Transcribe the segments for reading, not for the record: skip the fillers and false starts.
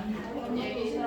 효선 얘기 싫어.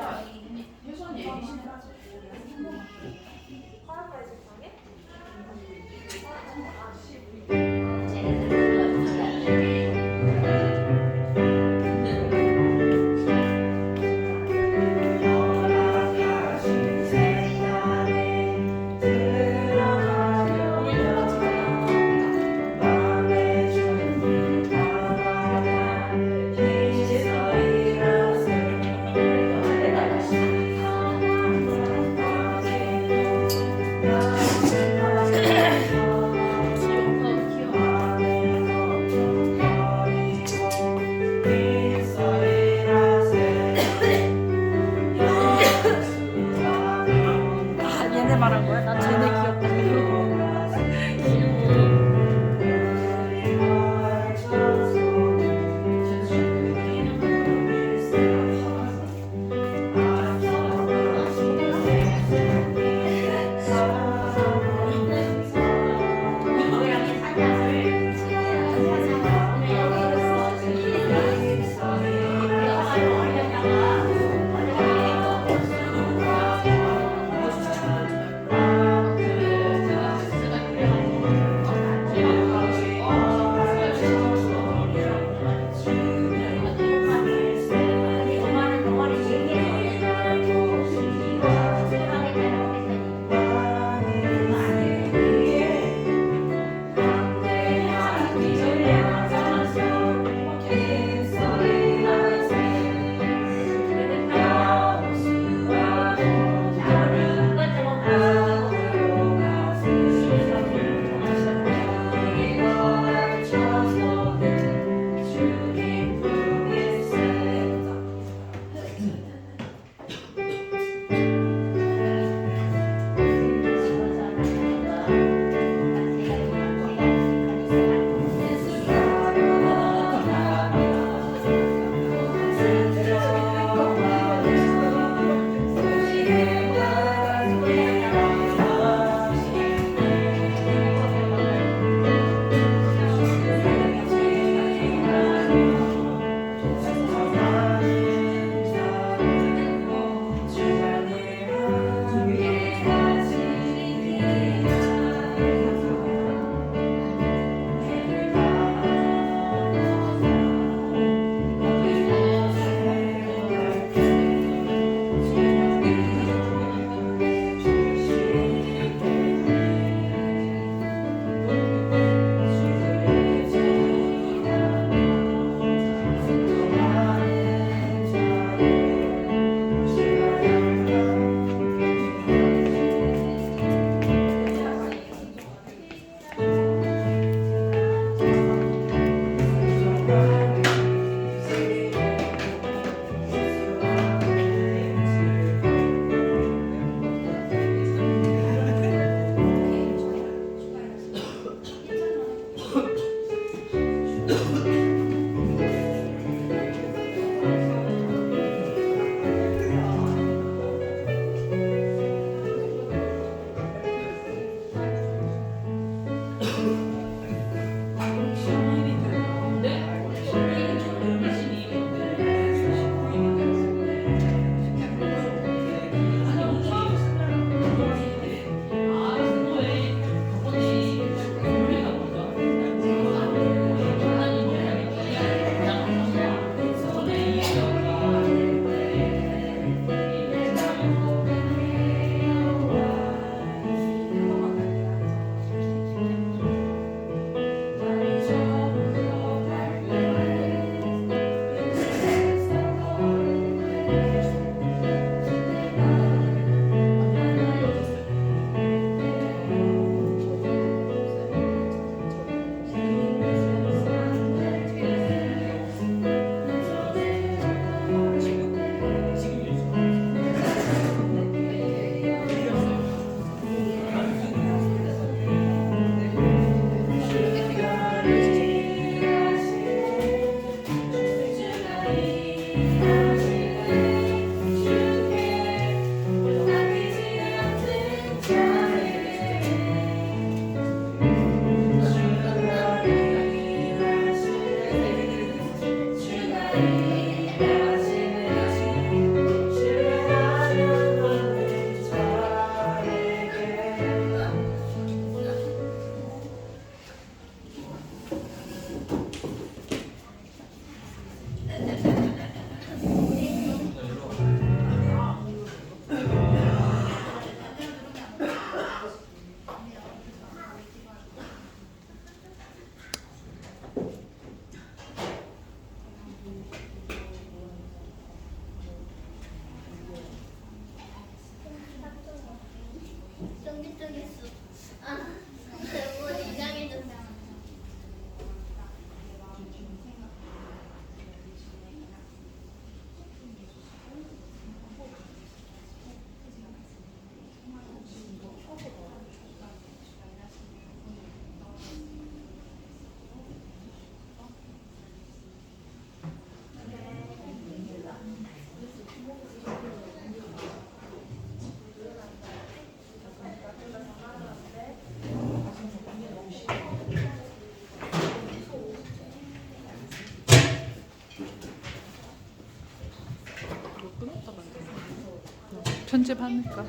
편집합니까?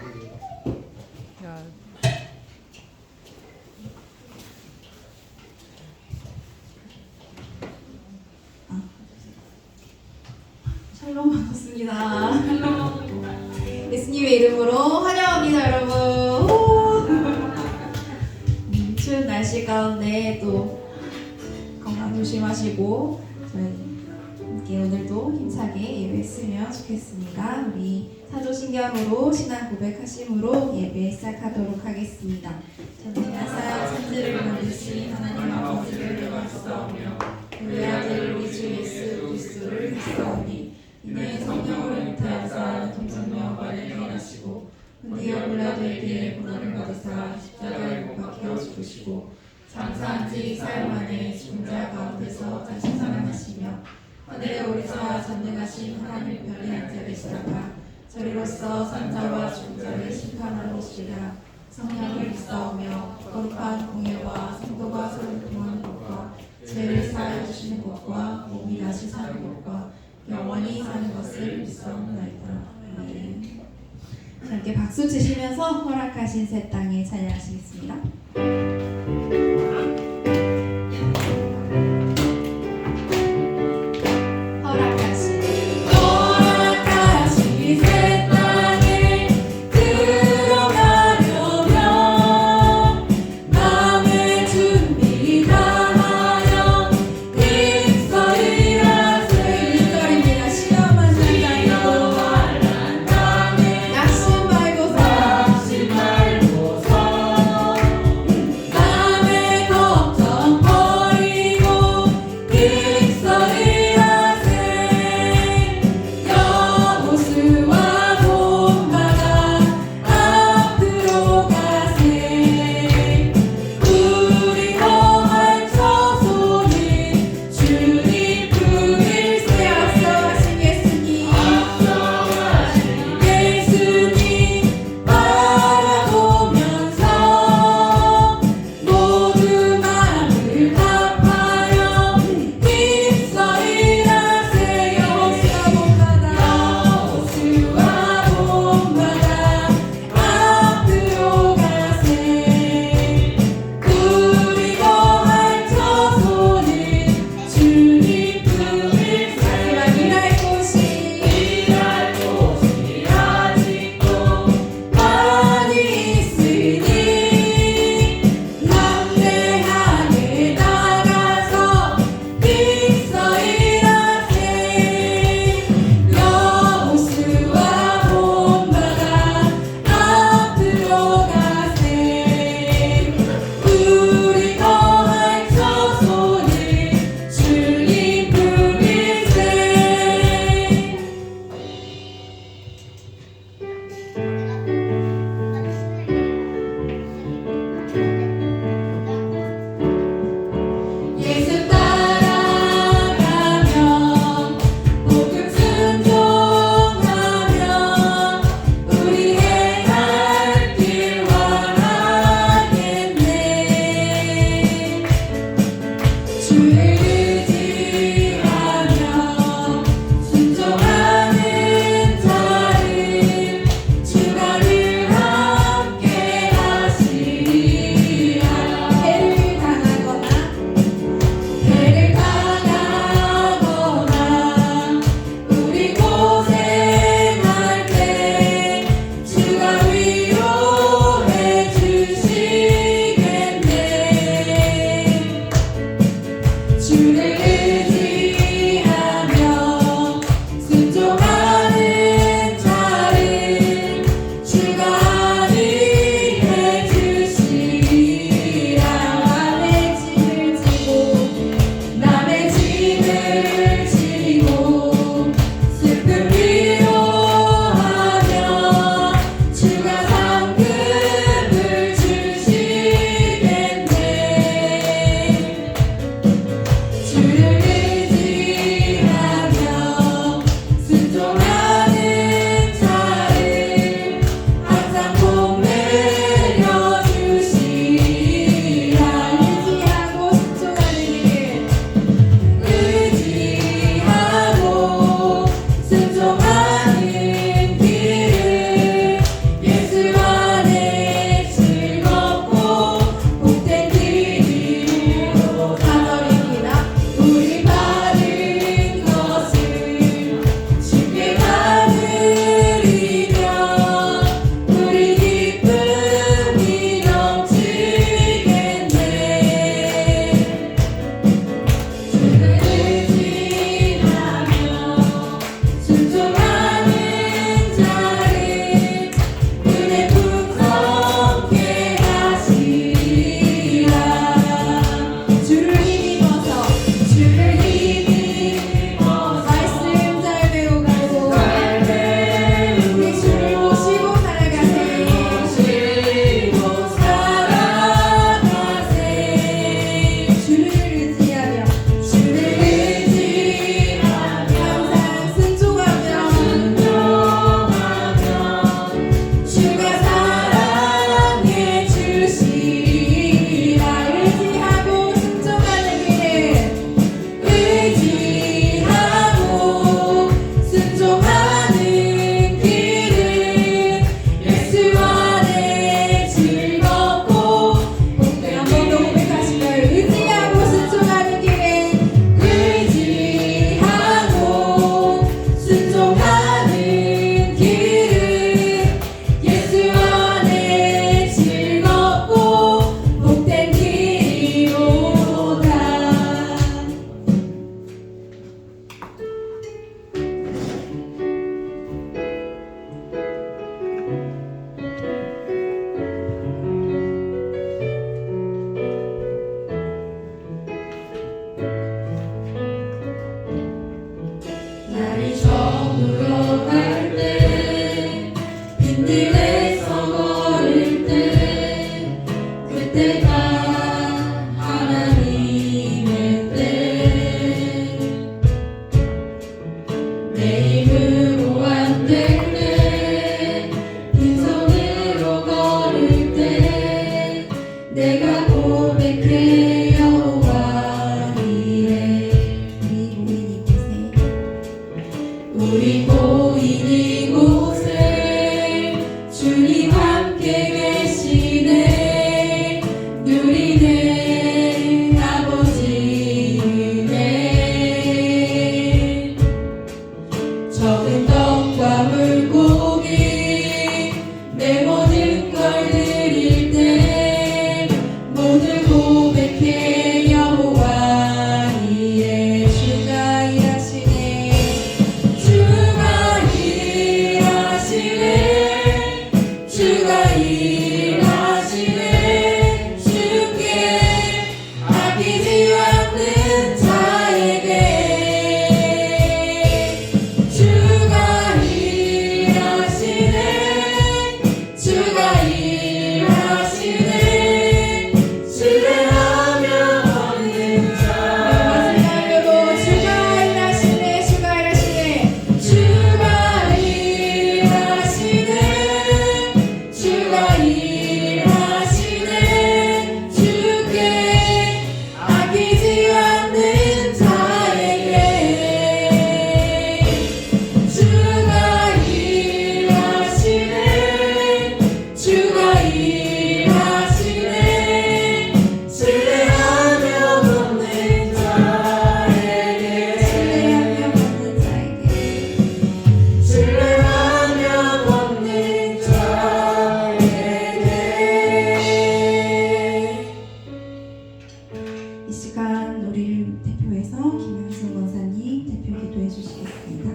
야. 샬롬 반갑습니다. 예수님의 이름으로 환영합니다, 여러분. 추운 날씨 가운데 또 건강 조심하시고 저희 함께 오늘도 힘차게 예배했으면 좋겠습니다. 우리 사도신경으로 신앙 고백하심으로 예배 시작하도록 하겠습니다. 저는 항상 천지를 만드신 하나님 아버지를 영광스러우며 그의 아들 우리 주 예수 그리스도를 믿사오니 이는 성령으로 잉태하사 동성녀와 일어나시고 본디오 빌라도에게 고난을 받으사 십자가에 못 박혀 죽으시고 장사한 지 사흘 만에 죽은 자 가운데서 다시 살아나시며 하늘에 오르사 전능하신 하나님 편에 앉아 계시다가 저리로서 산자와 죽은 자를 심판하러 오시리라. 성령을 믿사오며 거룩한 공예와 성도가 서로 통하는 것과 죄를 사하여 주시는 것과 몸이 다시 사는 것과 영원히 사는 것을 믿사옵나이다. 아멘. 함께 박수 치시면서 허락하신 새 땅에 찬양하시겠습니다. 낙심 말고서 날이 저물어갈 때 빈들에서 걸을 때 그때가 하나님의 때 내 힘으로 안 될 때 빈손으로 걸을 때 내가 고백해 여호와 이래 우리 보인 이곳에 주님 함께 계시네 누리네 아버지네 적은 떡과 물고기 내 모든 걸 드릴 때 모두 고백해 여호와 이래 주가 일하시네 주가 일하시네 주가 일하시네 주께 아끼지 않는 자에게 주가 일하시네 주가 일하시네 신뢰하며 얻는 자 마지막으로 주가 일하시네 주가 일하시네 주가 일하시네 주가 일하시네 주께 아끼지 않는 자에게 주가 일하시네 주가 일하시네 신뢰하며 돕는 자에게 신뢰하며 돕는 자에게 이 시간 우리를 대표해서 김현승 권사님 대표 기도해 주시겠습니다.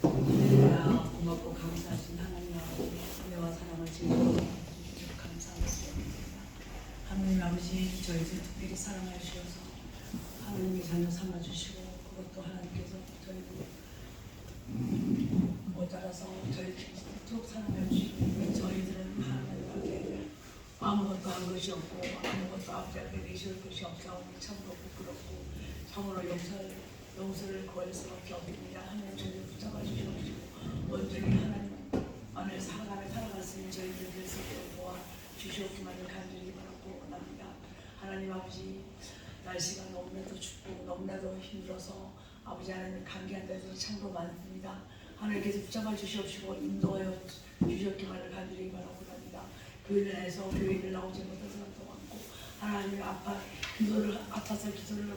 할렐루야. 고맙고 감사하신 하나님 아버지 은혜와 사랑을 즐거워 주셔서 감사합니다. 하나님 아버지 저희들 특별히 사랑해 주셔서 하나님의 자녀 삼아 주시고 그것도 하나님께서 저희를 못 따라서 저희를 쭉 사랑해 주시고 저희들은 하나님 앞에 아무것도 한 것이 없고 아무것도 앞에 내실 것이 없사오니 참으로 부끄럽고 참으로 용서를 구할 수밖에 없습니다. 하나님 저희를 붙잡아 주시옵시고 온전히 하나님 안을 살아갈 수 있는 저희들 될 수 있도록 도와주시옵기만을 간절히 바라고 원합니다. 하나님 아버지 날씨가 너무나도 춥고 너무나도 힘들어서 아버지 하나님 감기한 데도 참으로 많습니다. 하나님께서 붙잡아 주시옵시고 인도하여 주시옵기만을 간절히 바라고 원합니다. 교회를 해서 교회를 나오지 못한 사람도 많고 하나님 아파서 기도를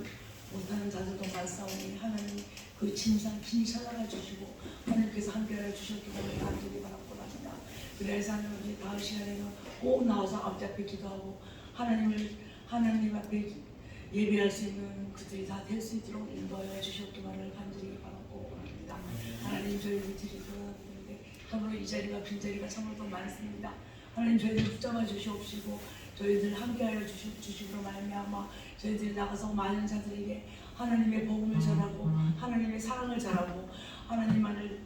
못하는 자들도 많사오니 하나님 그 진상 친히 찾아가 주시고 하나님께서 함께하여 주셨기를 간절히 바라고 합니다. 그래서 하나님 다음 시간에는 꼭 나와서 앞에 기도하고 하나님 앞에 예배할 수 있는 그들이 다 될 수 있도록 인도하여 주셨기만을 간절히 바라고 합니다. 하나님 저희를 드리는데 참으로 이 자리가 빈자리가 참으로 많습니다. 하나님 저희들 붙잡아 주시옵시고 저희들 함께하여 주시기로 말미암아 저희들이 나가서 많은 자들에게 하나님의 복음을 전하고 하나님의 사랑을 전하고 하나님만을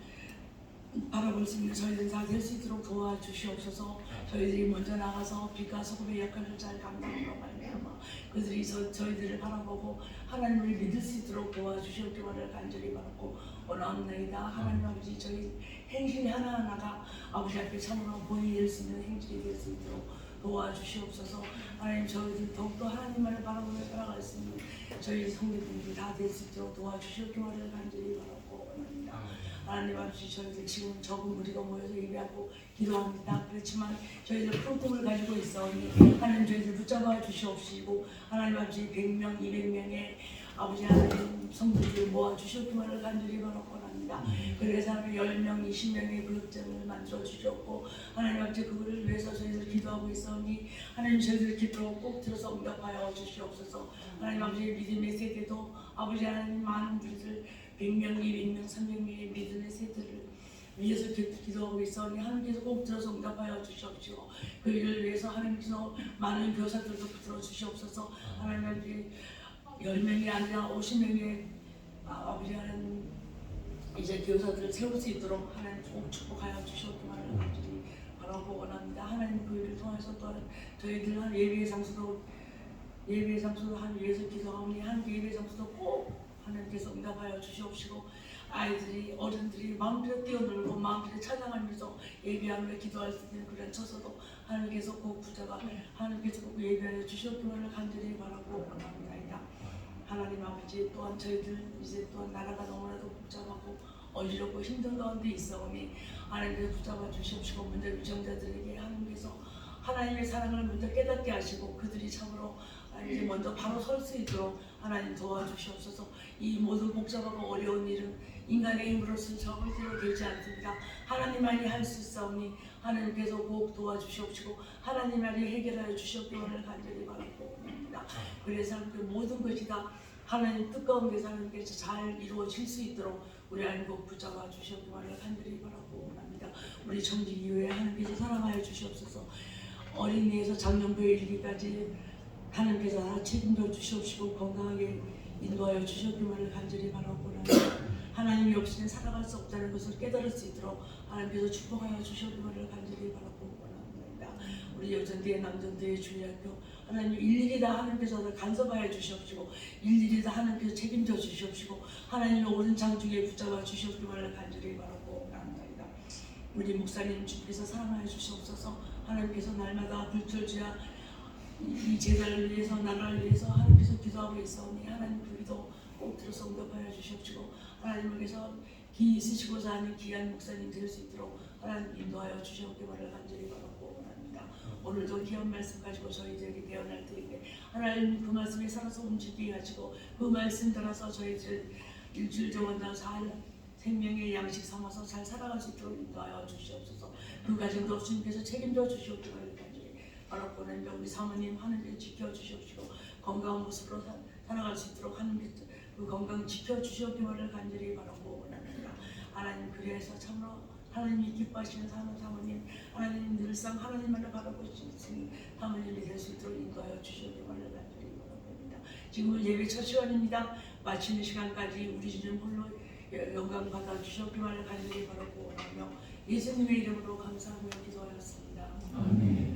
바라볼 수 있는 저희들 다 될 수 있도록 도와주시옵소서. 저희들이 먼저 나가서 빛과 소금의 역할을 잘 감당하므로 말미암아 그들이 저희들을 바라보고 하나님을 믿을 수 있도록 도와주시옵기를 간절히 바라고 원하옵나이다. 하나님 아버지 저희 행실 하나하나가 아버지 앞에 참으로 본이 될 수 있는 행실이 될 수 있도록 도와주시옵소서. 하나님 저희들 더욱더 하나님만을 바라보며 살아갈 수 있는 저희 성도들이 다 될 수 있도록 도와주시옵기를 간절히 바라고 원합니다. 하나님 아버지 저희들 지금 적은 무리가 모여서 예배하고 기도합니다. 그렇지만 저희들 큰 꿈을 가지고 있사오니 하나님 저희들 붙잡아 주시옵시고 하나님 아버지 100명, 200명의 아버지 하나님 성도들 모아주셨기만을 간절히 바라고 합니다. 그래서 하나님 10명, 20명의 그룹장을 만들어 주셨고 하나님 아버지 그거를 위해서 저희들 기도하고 있사오니 하나님 저희들 기도 꼭 들어서 응답하여 주시옵소서. 하나님 아버지 믿음의 세대도 아버지 하나님 많은 우리들 100명, 200명, 300명의 믿음의 세대를 위해서 기도하고 있어니 하나님께서 꼭 들어서 응답하여 주시옵시고 그 일을 위해서 하나님께서 많은 교사들도 들어 주시옵소서. 하나님 아버지 10명이 아니라 50명의 아버지 하나님 이제 교사들을 세울 수 있도록 하나님 꼭 축복하여 주시옵기만을 간절히 바라고 원합니다. 하나님 그 일을 통해서 또한 저희들 한 예배의 장소도 한 위해서 기도하오니 한 예배의 장소도 꼭 하나님께서 응답하여 주시옵시고 아이들이 어른들이 마음대로 뛰어놀고 마음대로 찬양하면서 예배하며 기도할 수 있는 그런 처소도 하나님께서 꼭 붙잡아 하나님께서 꼭 예배하여 주시옵기만을 간절히 바라고 원합니다. 하나님 아버지 또한 저희들 이제 또한 나라가 너무나도 복잡하고 어지럽고 힘든 가운데 있어오니 하나님께서 붙잡아 주시옵시고 먼저 유정자들에게 하나님께서 하나님의 사랑을 먼저 깨닫게 하시고 그들이 참으로 이제 먼저 바로 설 수 있도록 하나님 도와주시옵소서. 이 모든 복잡하고 어려운 일은 인간의 힘으로서 절대로 되지 않습니다. 하나님만이 할 수 있사오니 하나님께서 꼭 도와주시옵시고 하나님만이 해결하여 주시옵기를 간절히 바라고 합니다. 그래서 그 모든 것이 다 하나님 뜻 가운데서 하나님께서 잘 이루어질 수 있도록 우리 하나님 붙잡아 주시옵기를 간절히 바라고 합니다. 우리 정직 이후에 하나님께서 사랑하여 주시옵소서. 어린이에서 장년부에 이르기까지 하나님께서 다 책임져 주시옵시고 건강하게 인도하여 주시옵기를 간절히 바라고 합니다. 하나님이 없이는 살아갈 수 없다는 것을 깨달을 수 있도록 하나님께서 축복하여 주시옵기를 간절히 바라고 원합니다. 우리 여전대의 남전대의 주일학교 하나님 일일이 다 하나님께서 간섭하여 주시옵시고 일일이 다 하나님께서 책임져 주시옵시고 하나님의 옳은 장중에 붙잡아 주시옵기를 간절히 바라고 원합니다. 우리 목사님 주께서 사랑하여 주시옵소서. 하나님께서 날마다 불철주야 이 제자를 위해서 나라를 위해서 하나님께서 기도하고 있사오니 하나님 그 기도 꼭 들어서 응답하여 주시옵시고 하나님께서 기 있으시고자 하는 귀한 목사님 될 수 있도록 하나님 인도하여 주시옵기를 간절히 바라고 원합니다. 오늘도 귀한 말씀 가지고 저희들에게 대언할 때에 하나님 그 말씀에 살아서 움직이게 하시고 그 말씀 따라서 저희들 일주일 동안 잘 생명의 양식 삼아서 잘 살아갈 수 있도록 인도하여 주시옵소서. 그 과정도 주님께서 책임져 주시옵기를 간절히 바라고 원합니다. 우리 사모님 하나님께서 지켜주시옵시고 건강한 모습으로 살아갈 수 있도록 하나님께서 그 건강 지켜주시옵기를 간절히 바라고 원합니다. 하나님 그래서 참으로 하나님이 기뻐하시는 사모님 하나님 늘상 하나님만을 바라보시는 사모님이 될 수 있도록 인도하여 주시옵기를 간절히 바랍니다. 지금은 예배 첫 시간입니다. 마치는 시간까지 우리 주님 홀로 영광 받아 주시옵기를 간절히 바라고 원하며 예수님의 이름으로 감사하며 기도하였습니다. 아멘.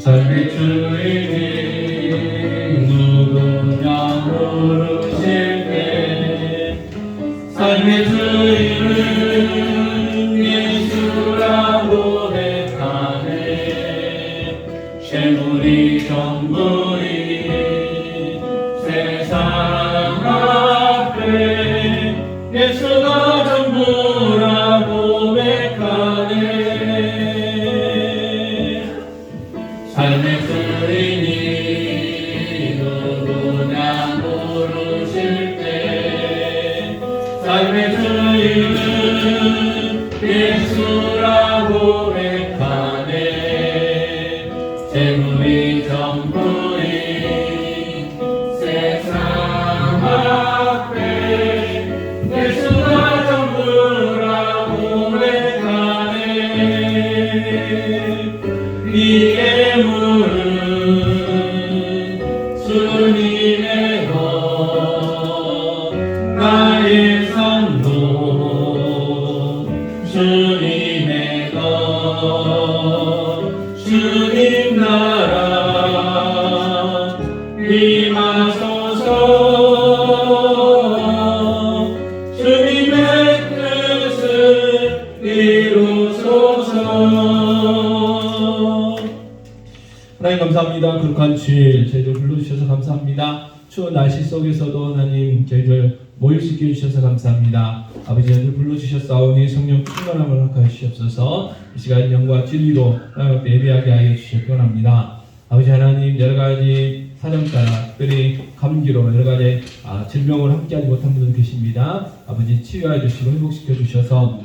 삶의 주인이 누구냐 물으실 때 삶의 주인은 예수라고 고백하네. 재물이 전부인 세상 앞에 예수가 전부라고 고백하네. 삶의 주인이 누구냐 물으실 때 삶의 주인은 예수라고 고백하네. 재물이 전부인 세상 앞에 예수가 전부라고 고백하네. 이 예물은 주님의 것 나의 삶도 주님의 것 주님 나라 임하소서. 하나님 감사합니다. 거룩한 주일 저희들 불러주셔서 감사합니다. 추운 날씨 속에서도 하나님 저희들 모일 수 있게 해주셔서 감사합니다. 아버지 저희들 불러주셨사오니 성령 충만함을 허락하여 주시옵소서. 이 시간 영과 진리로 예배하게 하여 주시기 원합니다. 아버지 하나님 여러가지 사정 따라 특별히 감기로 여러가지 질병을 함께하지 못한 분들 계십니다. 아버지 치유하여 주시고 회복시켜 주셔서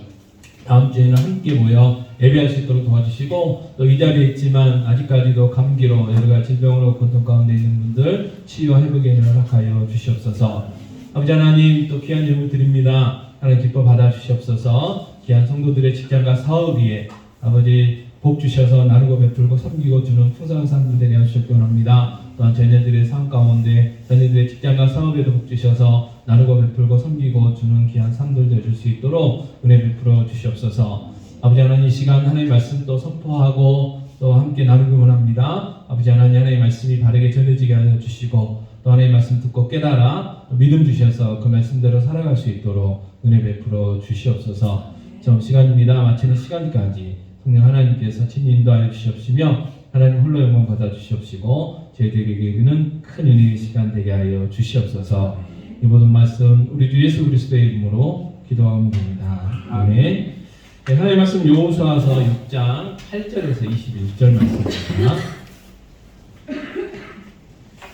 다음 주에는 함께 모여 예배할 수 있도록 도와주시고 또 이 자리에 있지만 아직까지도 감기로 여러가지 질병으로 고통 가운데 있는 분들 치유와 회복의 은혜를 허락하여 주시옵소서. 아버지 하나님 또 귀한 예물 드립니다. 하나님 기뻐 받아 주시옵소서. 귀한 성도들의 직장과 사업 위에 아버지 복 주셔서 나누고 베풀고 섬기고 주는 풍성한 삶들 되게 하시기 원합니다. 또한 자녀들의 삶 가운데 자녀들의 직장과 사업에도 복 주셔서 나누고 베풀고 섬기고 주는 귀한 삶들 되어줄 수 있도록 은혜 베풀어 주시옵소서. 아버지 하나님 이 시간 하나님의 말씀 또 선포하고 또 함께 나누기 원합니다. 아버지 하나님 하나님의 말씀이 바르게 전해지게 하여 주시고 또 하나님의 말씀 듣고 깨달아 믿음 주셔서 그 말씀대로 살아갈 수 있도록 은혜 베풀어 주시옵소서. 좀 시간입니다. 마치는 시간까지 성령 하나님께서 친히 인도하여 주시옵시며 하나님 홀로 영광 받아 주시옵시고 저희들에게는 큰 은혜의 시간 되게 하여 주시옵소서. 이 모든 말씀 우리 주 예수 그리스도의 이름으로 기도합니다. 아멘. 네, 하나님의 말씀 여호수아서 6장 8절에서 21절 말씀입니다.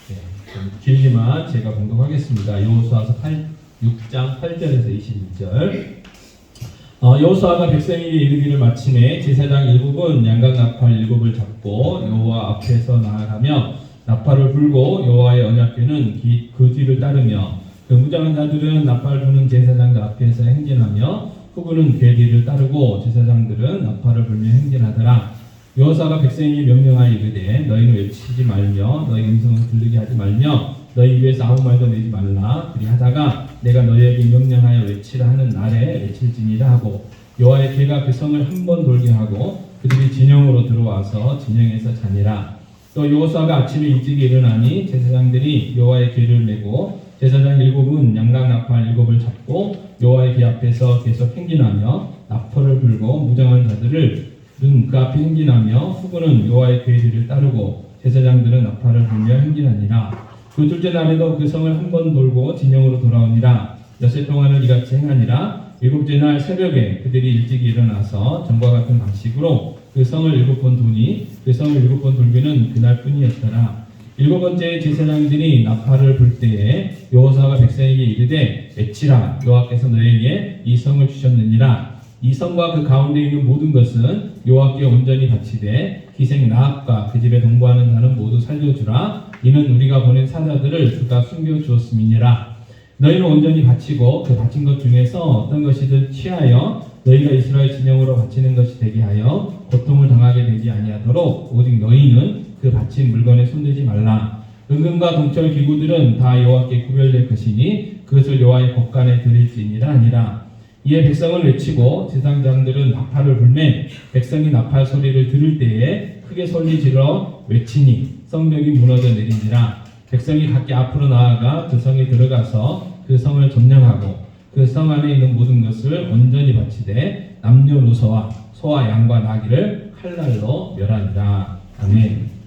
네, 좀 길지만 제가 봉독하겠습니다. 여호수아서 6장 8절에서 21절. 여호수아가 백성에게 이르기를 마침에 제사장 일곱은 양각 나팔 일곱을 잡고 여호와 앞에서 나아가며 나팔을 불고 여호와의 언약궤는 그 뒤를 따르며 그 무장한 자들은 나팔 부는 제사장들 앞에서 행진하며 후군은 궤 뒤를 따르고 제사장들은 나팔을 불며 행진하더라. 여호수아가 백성에게 명령하여 이르되 너희는 외치지 말며 너희 음성을 들리게 하지 말며 너희 입에서 아무 말도 내지 말라. 그리하다가 내가 너희에게 명령하여 외치라 하는 날에 외칠지니라 하고 여호와의 궤가 그 성을 한 번 돌게 하고 그들이 진영으로 들어와서 진영에서 자니라. 또 여호수아가 아침에 일찍 일어나니 제사장들이 여호와의 궤를 메고 제사장 일곱은 양각 나팔 일곱을 잡고 여호와의 궤 앞에서 계속 행진하며 나팔을 불고 무장한 자들은 그 앞에 행진하며 후군은 여호와의 궤 뒤를 따르고 제사장들은 나팔을 불며 행진하니라. 그 둘째 날에도 그 성을 한 번 돌고 진영으로 돌아오니라. 엿새 동안을 이같이 행하니라. 일곱째 날 새벽에 그들이 일찍 일어나서 전과 같은 방식으로 그 성을 7번 도니 그 성을 7번 돌기는 그날뿐이었더라. 일곱 번째 제사장들이 나팔을 불 때에 여호수아가 백성에게 이르되 외치라. 여호와께서 너에게 이 성을 주셨느니라. 이 성과 그 가운데 있는 모든 것은 여호와께 온전히 바치되 기생 라합과 그 집에 동거하는 자는 모두 살려주라. 이는 우리가 보낸 사자들을 주가 숨겨주었음이니라. 너희는 온전히 바치고 그 바친 것 중에서 어떤 것이든 취하여 너희가 이스라엘 진영으로 바치는 것이 되게 하여 고통을 당하게 되지 아니하도록 오직 너희는 그 바친 물건에 손대지 말라. 은금과 동철 기구들은 다 여호와께 구별될 것이니 그것을 여호와의 곳간에 드릴지니라 하니라. 이에 백성을 외치고 제사장들은 나팔을 불매 백성이 나팔 소리를 들을 때에 크게 소리 질러 외치니 성벽이 무너져 내리니라. 백성이 각기 앞으로 나아가 그 성에 들어가서 그 성을 점령하고 그 성 안에 있는 모든 것을 온전히 바치되 남녀노소와 소와 양과 나귀를 칼날로 멸하니라. 아멘.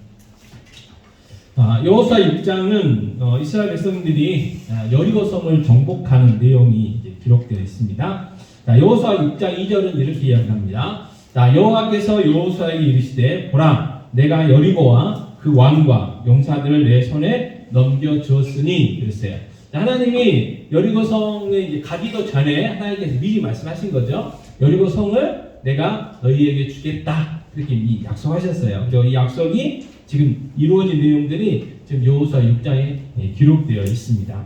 여호수아 6장은 이스라엘 백성들이 여리고 성을 정복하는 내용이 이제 기록되어 있습니다. 여호수아 6장 2절은 이렇게 이야기합니다. 여호와께서 여호수아에게 이르시되 보라 내가 여리고와 그 왕과 용사들을 내 손에 넘겨주었으니 그랬어요. 하나님이 여리고 성에 이제 가기도 전에 하나님께서 미리 말씀하신 거죠. 여리고 성을 내가 너희에게 주겠다 그렇게 이미 약속하셨어요. 그리고 이 약속이 지금 이루어진 내용들이 지금 여호수아 6장에 기록되어 있습니다.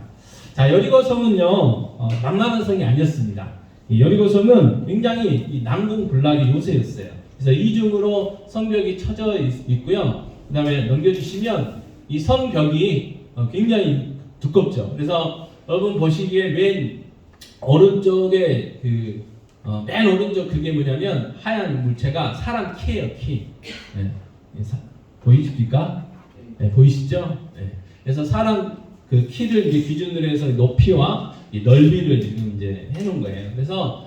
자, 여리고 성은요 만만한 성이 아니었습니다. 이 여리고 성은 굉장히 난공불락의 요새였어요. 그래서 이중으로 성벽이 쳐져 있고요. 그 다음에 넘겨주시면 이 성벽이 굉장히 두껍죠. 그래서 여러분 보시기에 맨 오른쪽에 맨 오른쪽 그게 뭐냐면 하얀 물체가 사람 키예요, 키. 네. 보이십니까? 네, 보이시죠? 네. 그래서 사람 그 키를 이제 기준으로 해서 높이와 이 넓이를 지금 이제 해놓은 거예요. 그래서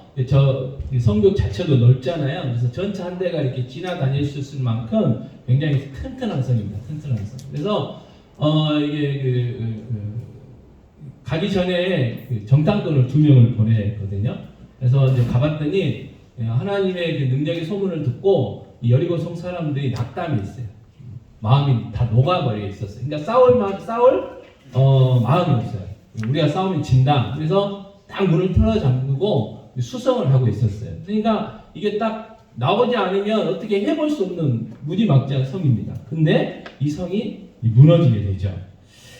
이 성벽 자체도 넓잖아요. 그래서 전차 한 대가 이렇게 지나다닐 수 있을 만큼 굉장히 튼튼한 성입니다. 튼튼한 성. 그래서 이게 가기 전에 정탐꾼을 2명을 보냈거든요. 그래서 이제 가봤더니 하나님의 그 능력의 소문을 듣고 이 여리고 성 사람들이 낙담이 있어요. 마음이 다 녹아버려 있었어요. 그러니까 싸울 마음이 없어요. 우리가 싸우면 진다. 그래서 딱 문을 틀어 잠그고 수성을 하고 있었어요. 그러니까 이게 딱 나오지 않으면 어떻게 해볼 수 없는 무지막지한 성입니다. 근데 이 성이 무너지게 되죠.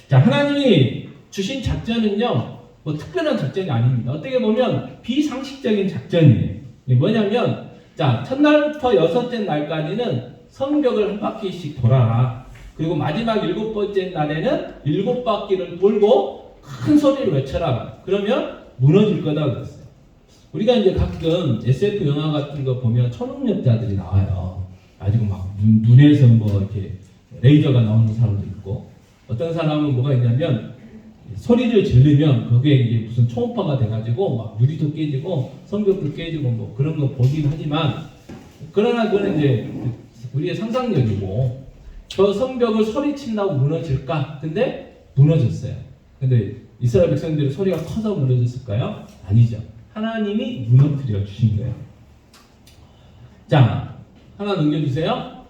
자, 하나님이 주신 작전은요, 뭐 특별한 작전이 아닙니다. 어떻게 보면 비상식적인 작전이에요. 이게 뭐냐면, 자, 첫날부터 6째 날까지는 성벽을 한 바퀴씩 돌아라. 그리고 마지막 7번째 날에는 7바퀴를 돌고 큰 소리를 외쳐라. 그러면 무너질 거다 그랬어요. 우리가 이제 가끔 SF 영화 같은 거 보면 초능력자들이 나와요. 아직 막 눈에서 뭐 이렇게 레이저가 나오는 사람도 있고, 어떤 사람은 뭐가 있냐면 소리를 지르면 그게 이게 무슨 초음파가 돼가지고 막 유리도 깨지고 성벽도 깨지고 뭐 그런 거 보긴 하지만, 그러나 그거는 이제 우리의 상상력이고, 저 성벽을 소리친다고 무너질까? 근데 무너졌어요. 근데 이스라엘 백성들의 소리가 커서 무너졌을까요? 아니죠. 하나님이 무너뜨려 주신 거예요. 자, 하나 넘겨주세요.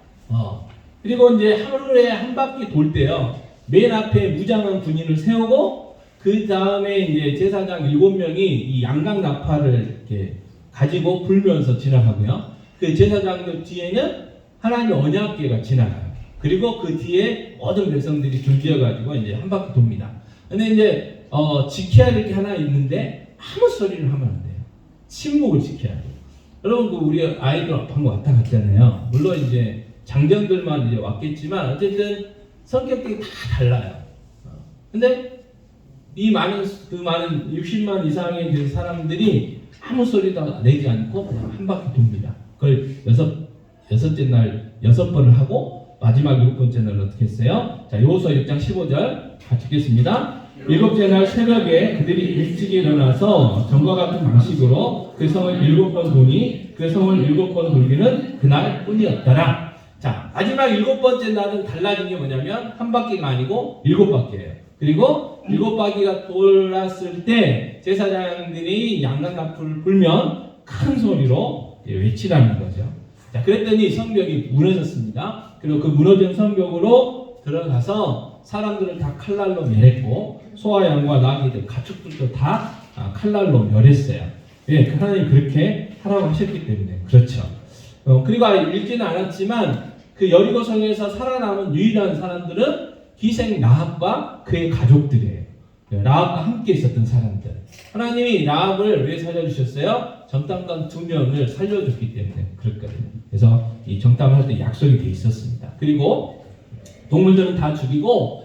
그리고 이제 하루에 한 바퀴 돌 때요, 맨 앞에 무장한 군인을 세우고, 그 다음에 이제 제사장 7명이 이 양각 나팔을 이렇게 가지고 불면서 지나가고요. 그 제사장들 뒤에는 하나님의 언약궤가 지나가요. 그리고 그 뒤에 모든 백성들이 줄지어가지고 이제 한 바퀴 돕니다. 근데 이제 지켜야 될 게 하나 있는데 아무 소리를 하면 안 돼요. 침묵을 지켜야 돼요. 여러분, 그 우리 아이들 방금 왔다 갔잖아요. 물론 이제 장정들만 이제 왔겠지만 어쨌든 성격들이 다 달라요. 근데 이 많은 60만 이상의 그 사람들이 아무 소리도 내지 않고 그냥 한 바퀴 돕니다. 그걸 여섯째 날 6번을 하고 마지막 7번째 날 어떻게 했어요? 자, 여호수아 6장 15절 같이 읽겠습니다. 7째 날 새벽에 그들이 일찍 일어나서 전과 같은 방식으로 그 성을 7번 도니 그 성을 7번 돌기는 그날 뿐이었더라. 자, 마지막 7번째 날은 달라진 게 뭐냐면 한 바퀴가 아니고 7바퀴예요. 그리고 7바퀴가 돌았을 때 제사장들이 양각 나팔을 불면 큰 소리로 외치라는 거죠. 자, 그랬더니 성벽이 무너졌습니다. 그리고 그 무너진 성벽으로 들어가서 사람들을 다 칼날로 멸했고, 소와 양과 나귀들 가축들도 다 칼날로 멸했어요. 예, 하나님 그렇게 하라고 하셨기 때문에 그렇죠. 그리고 읽지는 않았지만 그 여리고 성에서 살아남은 유일한 사람들은 기생 라합과 그의 가족들이에요. 라합과 함께 있었던 사람들. 하나님이 라합을 왜 살려주셨어요? 정탐관 2명을 살려줬기 때문에 그랬거든요. 그래서 이 정탐할 때 약속이 돼 있었습니다. 그리고 동물들은 다 죽이고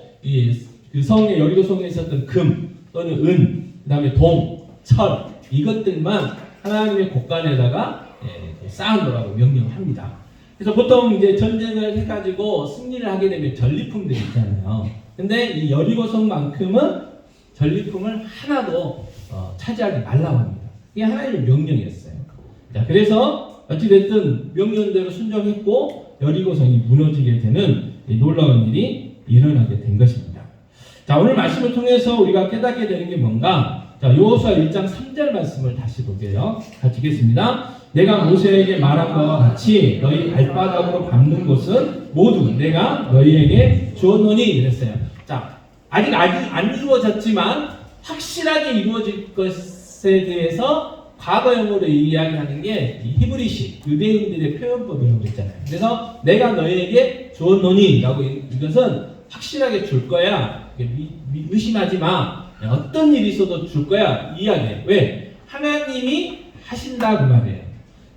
그 성에, 여리고 성에 있었던 금 또는 은, 그 다음에 동, 철, 이것들만 하나님의 곳간에다가 쌓아놓으라고 명령합니다. 그래서 보통 이제 전쟁을 해가지고 승리를 하게 되면 전리품들이 있잖아요. 근데 이 여리고 성만큼은 전리품을 하나도 차지하지 말라고 합니다. 이게 하나님의 명령이었어요. 자, 그래서 어찌됐든 명령대로 순종했고 여리고 성이 무너지게 되는 놀라운 일이 일어나게 된 것입니다. 자, 오늘 말씀을 통해서 우리가 깨닫게 되는 게 뭔가? 자, 여호수아 1장 3절 말씀을 다시 볼게요. 같이 읽겠습니다. 내가 모세에게 말한 바와 같이 너희 발바닥으로 밟는 곳은 모두 내가 너희에게 주었노니 이랬어요. 자, 아직 안 이루어졌지만 확실하게 이루어질 것에 대해서 과거형으로 이야기하는 게 히브리식 유대인들의 표현법이라고 그랬잖아요. 그래서 내가 너희에게 주었노니 라고 이것은 확실하게 줄 거야. 의심하지 마. 어떤 일이 있어도 줄 거야. 이야기해요. 왜? 하나님이 하신다 그 말이에요.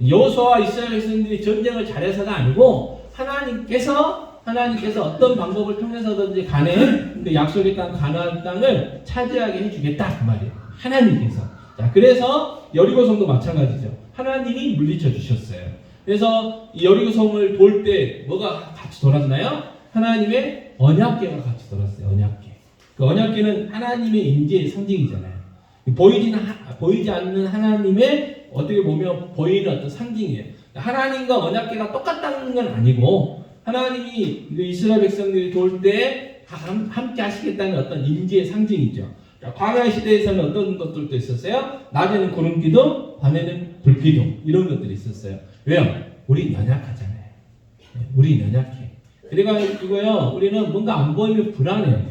여호수아와 이스라엘 백성들이 전쟁을 잘해서가 아니고 하나님께서 어떤 방법을 통해서든지 간에 그 약속의 땅 가나안 땅을 차지하게 해주겠다 그 말이에요. 하나님께서. 자, 그래서 여리고성도 마찬가지죠. 하나님이 물리쳐 주셨어요. 그래서 이 여리고성을 돌 때 뭐가 같이 돌았나요? 하나님의 언약궤가 같이 돌았어요. 언약궤. 그 언약궤는 하나님의 임재의 상징이잖아요. 보이지 않는 하나님의 어떻게 보면 보이는 어떤 상징이에요. 하나님과 언약궤가 똑같다는 건 아니고 하나님이 이스라엘 백성들이 돌 때 함께 하시겠다는 어떤 임재의 상징이죠. 광야 시대에서는 어떤 것들도 있었어요? 낮에는 구름기둥, 밤에는 불기둥 이런 것들이 있었어요. 왜요? 우리 연약하잖아요. 우리 연약해. 그래가지고요, 우리는 뭔가 안 보이면 불안해요.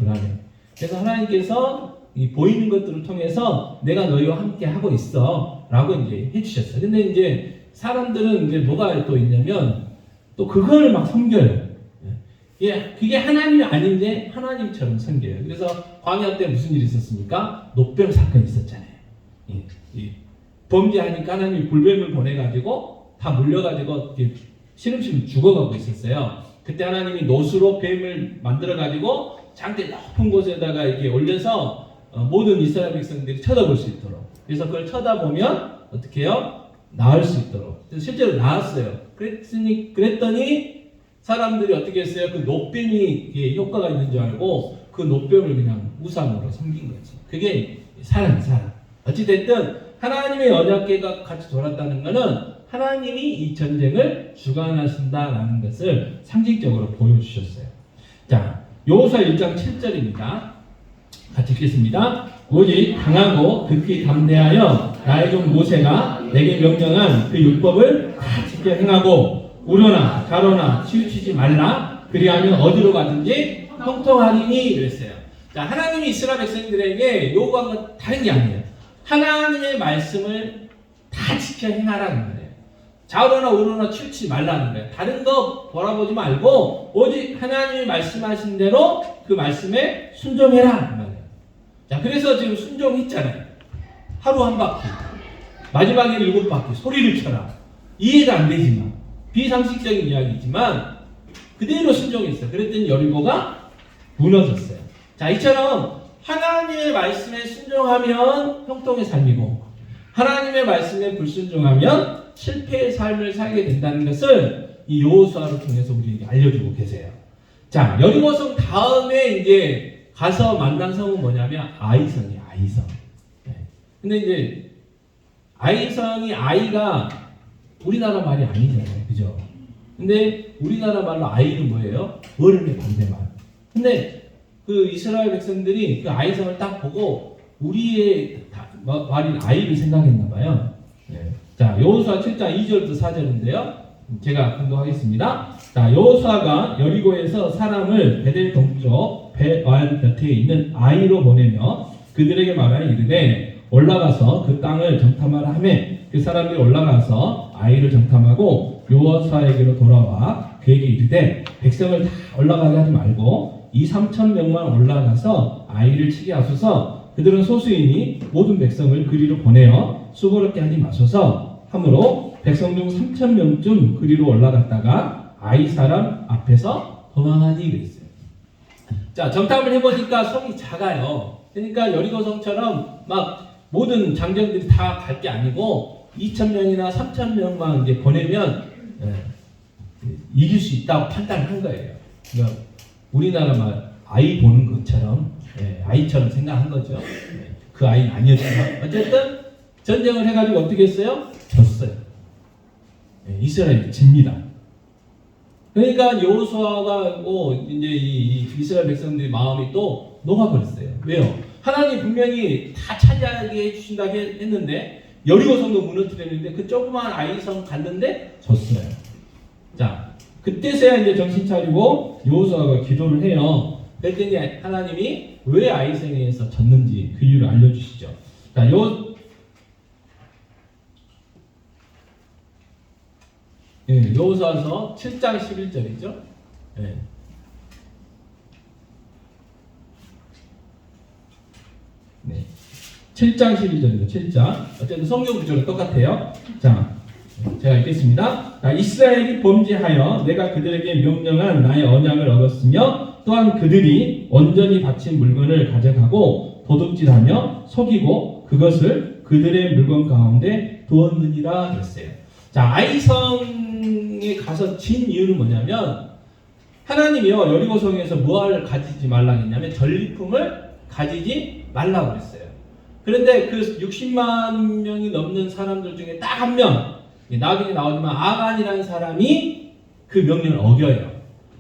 그래서 하나님께서 이 보이는 것들을 통해서 내가 너희와 함께 하고 있어 라고 이제 해주셨어요. 근데 이제 사람들은 이제 뭐가 또 있냐면 또 그걸 막 섬겨요. 그게 하나님이 아닌데 하나님처럼 섬겨요. 그래서 광야 때 무슨 일이 있었습니까? 노뱀 사건이 있었잖아요. 범죄하니까 하나님이 불뱀을 보내가지고 다 물려가지고 시름시름 죽어가고 있었어요. 그때 하나님이 노수로 뱀을 만들어가지고 장대 높은 곳에다가 이렇게 올려서 모든 이스라엘 백성들이 쳐다볼 수 있도록. 그래서 그걸 쳐다보면 어떻게 해요? 나을 수 있도록. 그래서 실제로 나았어요. 그랬더니 사람들이 어떻게 했어요? 그 노뱀이 효과가 있는 줄 알고 그 노뱀을 그냥 우상으로 섬긴 거지. 그게 사람. 어찌됐든 하나님의 언약궤가 같이 돌았다는 것은 하나님이 이 전쟁을 주관하신다라는 것을 상징적으로 보여주셨어요. 자, 여호수아 1장 7절입니다. 같이 읽겠습니다. 오직 강하고 극히 담대하여 나의 종 모세가 내게 명령한 그 율법을 다 지켜 행하고 우러나 가로나 치우치지 말라. 그리하면 어디로 가든지 형통하리니 이랬어요. 자, 하나님이 이스라엘 백성들에게 요구한 건 다른 게 아니에요. 하나님의 말씀을 다 지켜 행하라는 거예요. 좌우로나 우로나 치우치지 말라는 거예요. 다른 거 바라보지 말고 오직 하나님이 말씀하신 대로 그 말씀에 순종해라. 자, 그래서 지금 순종했잖아요. 하루 한 바퀴, 마지막에 7바퀴, 소리를 쳐라. 이해가 안 되지만, 비상식적인 이야기지만 그대로 순종했어요. 그랬더니 여리고가 무너졌어요. 자, 이처럼 하나님의 말씀에 순종하면 형통의 삶이고 하나님의 말씀에 불순종하면 실패의 삶을 살게 된다는 것을 이 여호수아를 통해서 우리에게 알려주고 계세요. 자, 여리고성 다음에 이제 가서 만난 성은 뭐냐면 아이성이에요. 아이성. 근데 이제 아이성이 아이가 우리나라 말이 아니잖아요. 그죠? 근데 우리나라 말로 아이는 뭐예요? 어른의 반대말. 근데 그 이스라엘 백성들이 그 아이성을 딱 보고 우리의 말인 아이를 생각했나 봐요. 자, 여호수아 7장 2절부터 4절인데요. 제가 공독하겠습니다. 자, 여호수아가 여리고에서 사람을 베델 동쪽 베알 곁에 있는 아이로 보내며 그들에게 말하여 이르되 올라가서 그 땅을 정탐하라 하매 그 사람들이 올라가서 아이를 정탐하고 여호수아에게로 돌아와 그에게 이르되 백성을 다 올라가게 하지 말고 2-3천 명만 올라가서 아이를 치게 하소서. 그들은 소수이니 모든 백성을 그리로 보내어 수고롭게 하지 마소서 하므로 백성 중 3천 명쯤 그리로 올라갔다가 아이 사람 앞에서 도망하니 그랬어요. 자, 정탐을 해보니까 성이 작아요. 그러니까 여리고성처럼 막 모든 장정들이 다 갈 게 아니고 2,000명이나 3,000명만 이제 보내면 이길 수 있다고 판단한 거예요. 그러니까 우리나라 말 아이 보는 것처럼 아이처럼 생각한 거죠. 그 아이는 아니었지만 어쨌든 전쟁을 해가지고 어떻게 했어요? 졌어요. 이스라엘이 집니다. 그러니까 여호수아가 이제 이 이스라엘 백성들의 마음이 또 녹아버렸어요. 왜요? 하나님 분명히 다 차지하게 해주신다고 했는데 여리고성도 무너뜨렸는데 그 조그만 아이성 갔는데 졌어요. 자, 그때서야 이제 정신 차리고 여호수아가 기도를 해요. 그랬더니 하나님이 왜 아이성에서 졌는지 그 이유를 알려주시죠. 자, 여호수아서 7장 11절이죠. 네. 네. 7장 11절입니다. 7장. 어쨌든 성경 구조는 똑같아요. 자, 제가 읽겠습니다. 자, 이스라엘이 범죄하여 내가 그들에게 명령한 나의 언약을 어겼으며 또한 그들이 온전히 바친 물건을 가져가고 도둑질하며 속이고 그것을 그들의 물건 가운데 두었느니라 그랬어요. 자, 아이성에 가서 진 이유는 뭐냐면 하나님이요 여리고성에서 무엇을 가지지 말라 했냐면 전리품을 가지지 말라고 그랬어요. 그런데 그 60만 명이 넘는 사람들 중에 딱 한 명, 나중에 나오지만 아간이라는 사람이 그 명령을 어겨요.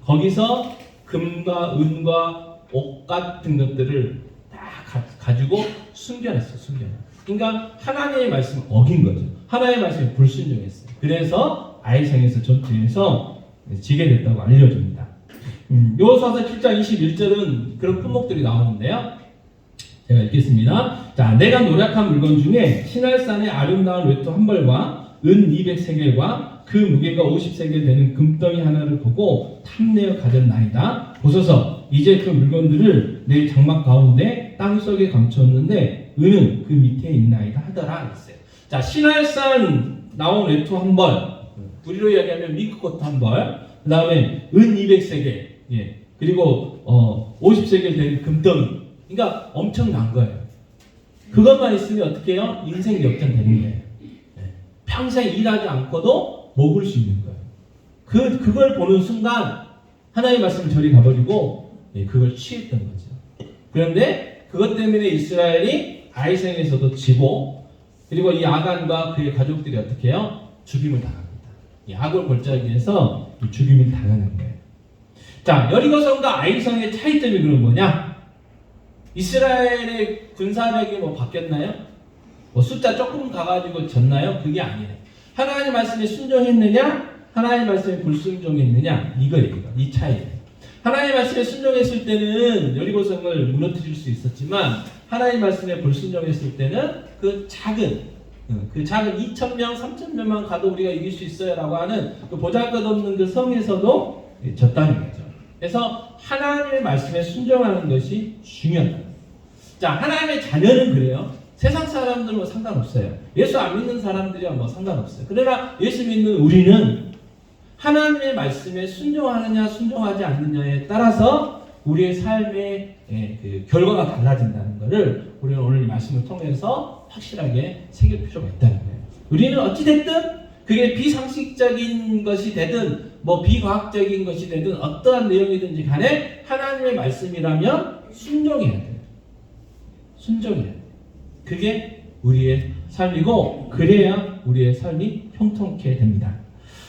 거기서 금과 은과 옷 같은 것들을 다 가지고 숨겨냈어요. 그러니까 하나님의 말씀을 어긴 거죠. 하나님의 말씀에 불순종했어요. 그래서 아이성에서 전투에서 지게 됐다고 알려줍니다. 여호수아서 7장 21절은 그런 품목들이 나오는데요. 제가 읽겠습니다. 자, 내가 노력한 물건 중에 시날산의 아름다운 외투 한 벌과 은 200세겔과 그 무게가 50세겔 되는 금덩이 하나를 보고 탐내어 가졌나이다. 보소서, 이제 그 물건들을 내 장막 가운데 땅속에 감췄는데 은은 그 밑에 있나이다 하더라 했어요. 자, 시날산 나온 외투 한 벌, 우리로 이야기하면 밍크코트 한 벌, 그 다음에 은 200세겔, 그리고 50세겔 되는 금덩이. 그러니까 엄청난 거예요. 그것만 있으면 어떻게 해요? 인생 역전되는 거예요. 평생 일하지 않고도 먹을 수 있는 거예요. 그걸 보는 순간 하나님 말씀 저리 가버리고 그걸 취했던 거죠. 그런데 그것 때문에 이스라엘이 아이성에서도 지고, 그리고 이 아간과 그의 가족들이 어떻게 해요? 죽임을 당합니다. 이 악을 골자하기 위해서 죽임을 당하는 거예요. 자, 여리고성과 아이성의 차이점이 그럼 뭐냐? 이스라엘의 군사력이 뭐 바뀌었나요? 뭐 숫자 조금 가가지고 졌나요? 그게 아니에요. 하나님 말씀에 순종했느냐? 하나님 말씀에 불순종했느냐? 이거예요. 이 차이예요. 하나님 말씀에 순종했을 때는 여리고성을 무너뜨릴 수 있었지만, 하나님 말씀에 불순종했을 때는 그 작은 2,000명, 3,000명만 가도 우리가 이길 수 있어요 라고 하는 그 보잘것없는 그 성에서도 졌다는 거죠. 그래서 하나님의 말씀에 순종하는 것이 중요하다. 자, 하나님의 자녀는 그래요. 세상 사람들은 뭐 상관없어요. 예수 안 믿는 사람들이야 뭐 상관없어요. 그러나 예수 믿는 우리는 하나님의 말씀에 순종하느냐 순종하지 않느냐에 따라서 우리의 삶의 그 결과가 달라진다는 것을 우리는 오늘 이 말씀을 통해서 확실하게 새길 필요가 있다는 거예요. 우리는 어찌됐든 그게 비상식적인 것이 되든 뭐 비과학적인 것이 되든 어떠한 내용이든지 간에 하나님의 말씀이라면 순종해야 돼요. 순종해야 돼요. 그게 우리의 삶이고, 그래야 우리의 삶이 형통케 됩니다.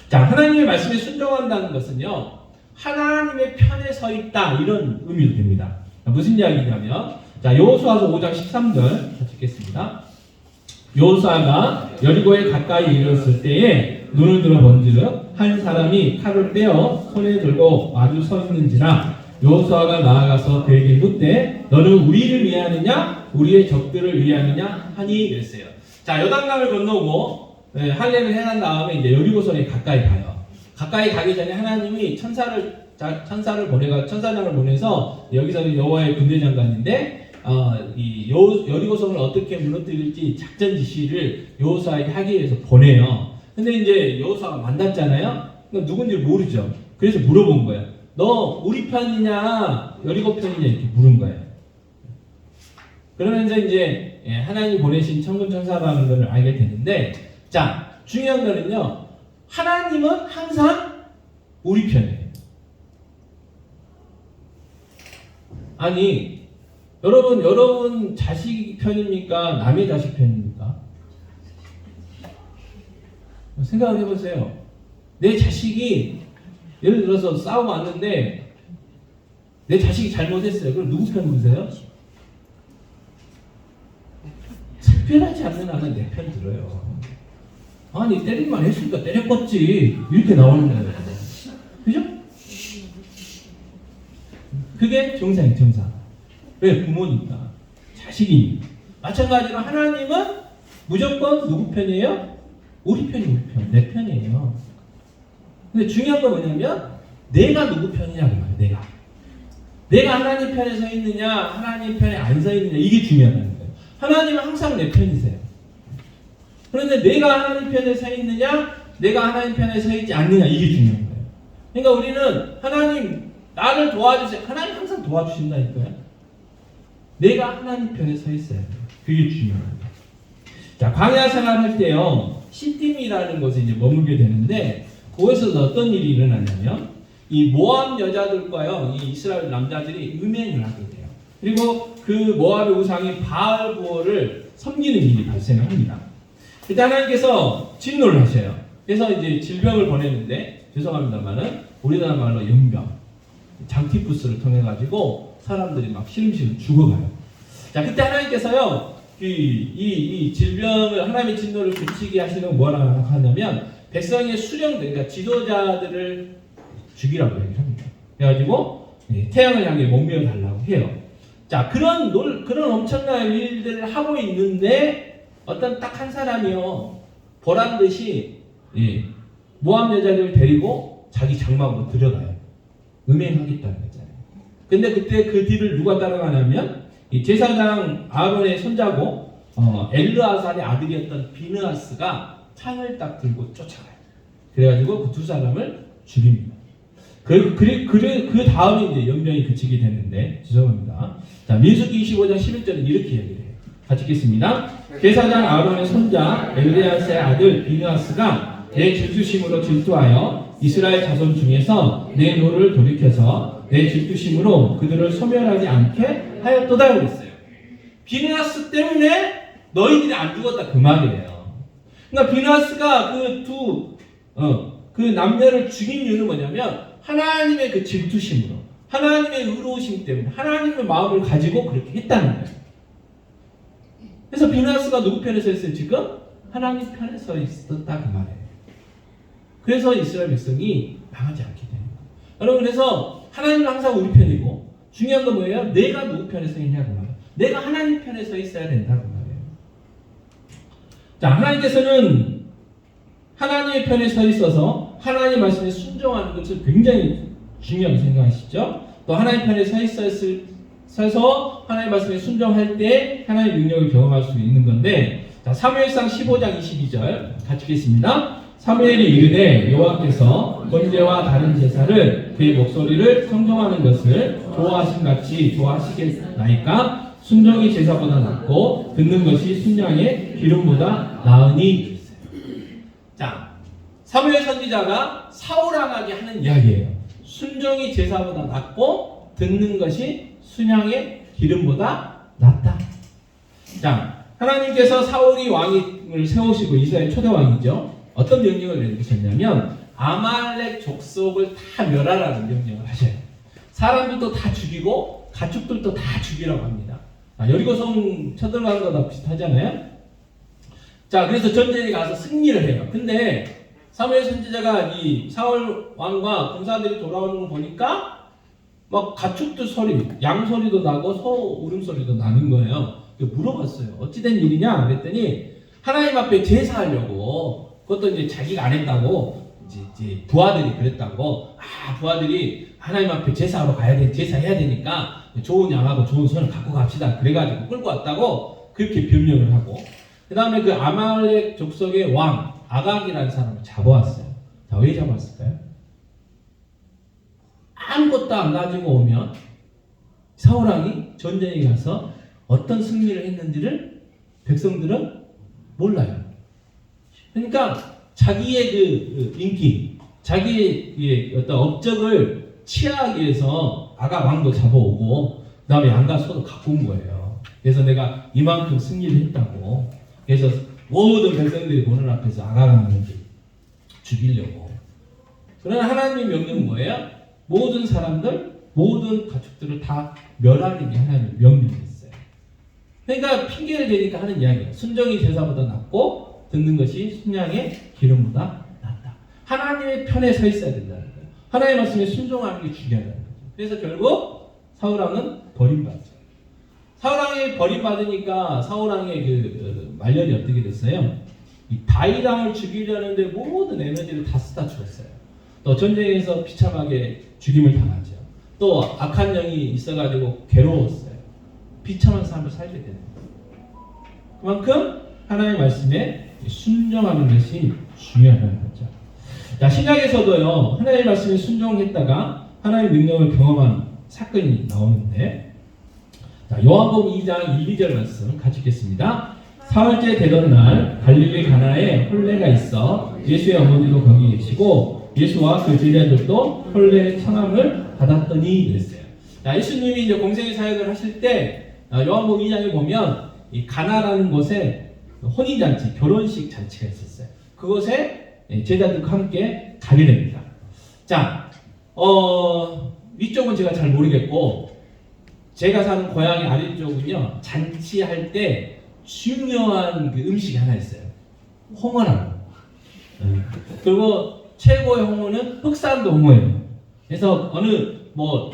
자, 하나님의 말씀에 순종한다는 것은요, 하나님의 편에 서 있다, 이런 의미로 됩니다. 무슨 이야기냐면, 자, 여호수아서 5장 13절 같이 읽겠습니다. 여호수아가 여리고에 가까이 이르렀을 때에 눈을 들어 본즉 한 사람이 칼을 빼어 손에 들고 마주 서 있는지라. 여호수아가 나아가서 그에게 묻되 너는 우리를 위하느냐 우리의 적들을 위하느냐 하니 그랬어요. 자, 요단강을 건너고 할례를 해난 다음에 이제 여리고성에 가까이 가요. 가까이 가기 전에 하나님이 천사장을 보내서 여기서는 여호와의 군대 장관인데 이 여리고성을 어떻게 무너뜨릴지 작전 지시를 여호수아에게 하기 위해서 보내요. 근데 이제 여호수아가 만났잖아요. 그러니까 누군지 모르죠. 그래서 물어본 거예요. 너 우리 편이냐 여리고 편이냐 이렇게 물은 거예요. 그러면서 이제 하나님이 보내신 천군 천사라는 걸 알게 되는데, 자, 중요한 거는요, 하나님은 항상 우리 편이에요. 아니, 여러분 자식 편입니까? 남의 자식 편입니까? 생각을 해보세요. 내 자식이 예를 들어서 싸우고 왔는데 내 자식이 잘못했어요. 그럼 누구 편 들으세요? 특별하지 않는 한은 내 편 들어요. 아니, 때릴만 했으니까 때렸겠지, 이렇게 나오는 거예요. 그죠? 그게 정상이에요. 정상. 왜? 부모니까, 자식이니까. 마찬가지로 하나님은 무조건 누구 편이에요? 우리 편이 우리 편, 내 편이에요. 근데 중요한 건 뭐냐면 내가 누구 편이냐고 말이에요. 내가 하나님 편에 서 있느냐 하나님 편에 안 서 있느냐, 이게 중요하다는 거예요. 하나님은 항상 내 편이세요. 그런데 내가 하나님 편에 서 있느냐 내가 하나님 편에 서 있지 않느냐, 이게 중요한 거예요. 그러니까 우리는 하나님 나를 도와주세요. 하나님 항상 도와주신다니까요. 내가 하나님 편에 서 있어야 돼요. 그게 중요한 거예요. 자, 광야 생활할 때요, 시딤이라는 곳에 이제 머물게 되는데, 거기서 어떤 일이 일어나냐면 이 모압 여자들과요 이 이스라엘 남자들이 음행을 하게 돼요. 그리고 그 모압의 우상인 바알보를 섬기는 일이 발생합니다. 그때 하나님께서 진노를 하셔요. 그래서 이제 질병을 보냈는데, 죄송합니다만은 우리나라 말로 연병, 장티푸스를 통해 가지고 사람들이 막 시름시름 죽어가요. 자, 그때 하나님께서요, 이 질병을, 하나님의 진노를 그치게 하시는 뭐라고 하냐면, 백성의 수령들, 그러니까 지도자들을 죽이라고 얘기를 합니다. 그래가지고 태양을 향해 목매어 달라고 해요. 자, 그런 엄청난 일들을 하고 있는데, 어떤 딱 한 사람이요, 보란 듯이 모압 여자들을 데리고 자기 장막으로 들어가요. 음행하겠다는 거잖아요. 근데 그때 그 뒤를 누가 따라가냐면, 이 제사장 아론의 손자고 엘르아살의 아들이었던 비느하스가 창을 딱 들고 쫓아가요. 그래가지고 그 두 사람을 죽입니다. 그 다음에 이제 연병이 그치게 되는데, 죄송합니다. 자, 민수기 25장 11절은 이렇게 얘기를 해요. 같이 읽겠습니다. 제사장 아론의 손자 엘르아살의 아들 비느하스가 내 질투심으로 질투하여 이스라엘 자손 중에서 내 노를 돌이켜서 내 질투심으로 그들을 소멸하지 않게 하였도다 그랬어요. 비느하스 때문에 너희들이 안 죽었다 그 말이에요. 그러니까 비느하스가 그 남녀를 죽인 이유는 뭐냐면 하나님의 그 질투심으로, 하나님의 의로우심 때문에, 하나님의 마음을 가지고 그렇게 했다는 거예요. 그래서 비느하스가 누구 편에 서 있어요? 지금 하나님 편에 서 있었다 그 말이에요. 그래서 이스라엘 백성이 망하지 않게 되는 거예요. 여러분, 그래서 하나님은 항상 우리 편이고, 중요한 건 뭐예요? 내가 누구 편에 서 있냐 그 말이에요. 내가 하나님 편에 서 있어야 된다 그 말이에요. 자, 하나님께서는 하나님의 편에 서 있어서 하나님 말씀에 순종하는 것을 굉장히 중요하게 생각하시죠. 또 하나님 편에 서서 하나님 말씀에 순종할 때 하나님의 능력을 경험할 수 있는 건데, 자, 사무엘상 15장 22절 같이 읽겠습니다. 사무엘이 이르되 여호와께서 번제와 다른 제사를 그의 목소리를 청종하는 것을 좋아하신 같이 좋아하시겠나이까? 순종이 제사보다 낫고 듣는 것이 순양의 기름보다 나으니. 자, 사무엘 선지자가 사울왕에게 하는 이야기예요. 순종이 제사보다 낫고 듣는 것이 순양의 기름보다 낫다. 자, 하나님께서 사울이 왕을 세우시고 이스라엘 초대 왕이죠. 어떤 명령을 내리셨냐면 아말렉 족속을 다 멸하라는 명령을 하셔요. 사람들도 다 죽이고 가축들도 다 죽이라고 합니다. 여리고성 쳐들어가는 거랑 비슷하잖아요. 자, 그래서 전쟁에 가서 승리를 해요. 근데 사무엘 선지자가 이 사울 왕과 군사들이 돌아오는 걸 보니까 막 가축들 소리, 양 소리도 나고 소 울음소리도 나는 거예요. 물어봤어요. 어찌된 일이냐 그랬더니 하나님 앞에 제사하려고, 그것도 이제 자기가 안 했다고 이제 부하들이 그랬다고. 부하들이 하나님 앞에 제사하러 가야 돼, 제사해야 되니까 좋은 양하고 좋은 소를 갖고 갑시다. 그래가지고 끌고 왔다고 그렇게 변명을 하고, 그 다음에 그 아말렉 족속의 왕 아각이라는 사람을 잡아왔어요. 자, 왜 잡았을까요? 아무것도 안 가지고 오면 사울왕이 전쟁에 가서 어떤 승리를 했는지를 백성들은 몰라요. 그러니까 자기의 그 인기, 자기의 어떤 업적을 취하기 위해서 아각 왕도 잡아오고, 그 다음에 양과 소도 갖고 온 거예요. 그래서 내가 이만큼 승리를 했다고. 그래서 모든 백성들이 보는 앞에서 아각 왕을 죽이려고. 그러나 하나님의 명령은 뭐예요? 모든 사람들, 모든 가축들을 다 멸하는 게 하나님의 명령이었어요. 그러니까 핑계를 대니까 하는 이야기예요. 순종이 제사보다 낫고 듣는 것이 순양의 기름보다 낫다. 하나님의 편에 서 있어야 된다는 거예요. 하나님의 말씀에 순종하는 게 중요하다는 거죠. 그래서 결국 사울왕은 버림받죠. 사울왕이 버림받으니까 사울왕의 그 말년이 어떻게 됐어요? 이 다윗왕을 죽이려는데 모든 에너지를 다 쏟아 주었어요. 또 전쟁에서 비참하게 죽임을 당하죠. 또 악한 영이 있어가지고 괴로웠어요. 비참한 삶을 살게 되는 거예요. 그만큼 하나님의 말씀에 순종하는 것이 중요하다는 거죠. 자, 신약에서도요, 하나님의 말씀에 순종했다가 하나님의 능력을 경험한 사건이 나오는데, 자, 요한복음 2장 1, 2절 말씀 같이 읽겠습니다. 사흘째 되던 날 갈릴리 가나에 혼례가 있어 예수의 어머니도 거기 계시고 예수와 그 제자들도 혼례 청함을 받았더니 그랬어요. 자, 예수님이 이제 공생의 사역을 하실 때 요한복음 2장에 보면 이 가나라는 곳에 혼인잔치, 결혼식 잔치가 있었어요. 그곳에 제자들과 함께 가게 됩니다. 자, 위쪽은 제가 잘 모르겠고 제가 사는 고향의 아래쪽은요 잔치할 때 중요한 그 음식이 하나 있어요. 홍어라고. 그리고 최고의 홍어는 흑산도 홍어예요. 그래서 어느 뭐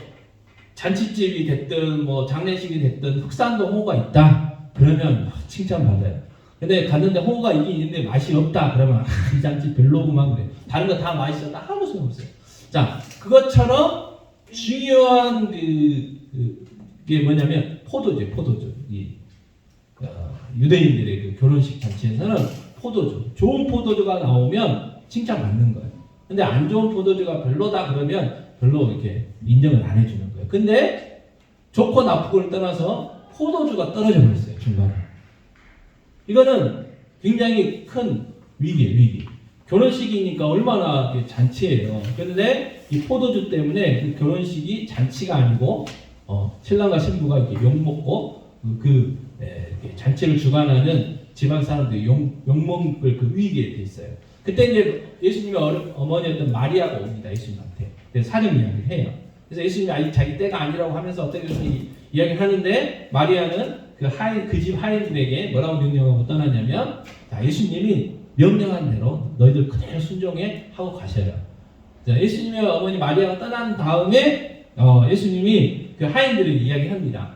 잔치집이 됐든 뭐 장례식이 됐든 흑산도 홍어가 있다 그러면 칭찬받아요. 근데 갔는데 홍어가 있긴 있는데 맛이 없다 그러면 이 잔치 별로구만 그래. 다른 거 다 맛있었다 아무 소용 없어요. 자, 그것처럼 중요한 그게 뭐냐면 포도주. 유대인들의 그 결혼식 잔치에서는 포도주, 좋은 포도주가 나오면 칭찬받는 거예요. 근데 안 좋은 포도주가 별로다 그러면 별로 이렇게 인정을 안 해주는 거예요. 근데 좋고 나쁘고를 떠나서 포도주가 떨어져 버렸어요, 중간에. 이거는 굉장히 큰 위기예요, 위기. 결혼식이니까 얼마나 잔치예요. 그런데 이 포도주 때문에 그 결혼식이 잔치가 아니고 신랑과 신부가 이렇게 욕먹고 잔치를 주관하는 집안 사람들이 욕먹을 그 위기에 돼 있어요. 그때 이제 예수님의 어머니였던 마리아가 옵니다, 예수님한테. 그래서 사정 이야기를 해요. 그래서 예수님이 아직 자기 때가 아니라고 하면서 어떻게 이야기를 하는데 마리아는 그 집 하인들에게 뭐라고 명령하고 떠나냐면 자, 예수님이 명령한 대로 너희들 그대로 순종해 하고 가셔요. 자, 예수님의 어머니 마리아가 떠난 다음에 예수님이 그 하인들에게 이야기합니다.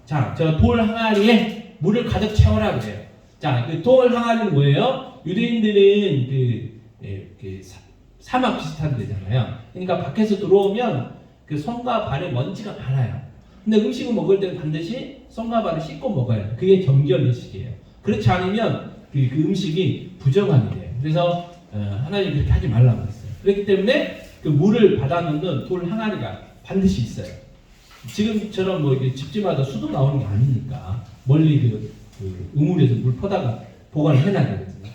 자, 저 돌 항아리에 물을 가득 채워라 그래요. 자, 그 돌 항아리는 뭐예요? 유대인들은 사막 비슷한 데잖아요. 그러니까 밖에서 들어오면 그 손과 발에 먼지가 많아요. 근데 음식을 먹을 때는 반드시 손과 발을 씻고 먹어야 돼요. 그게 정결 의식이에요. 그렇지 않으면 그 음식이 부정하게 돼요. 그래서 하나님이 그렇게 하지 말라고 했어요. 그렇기 때문에 그 물을 받아놓는 돌 항아리가 반드시 있어요. 지금처럼 뭐 이렇게 집집마다 수도 나오는 게 아니니까 멀리 그 우물에서 물 퍼다가 보관을 해놔야 되거든요.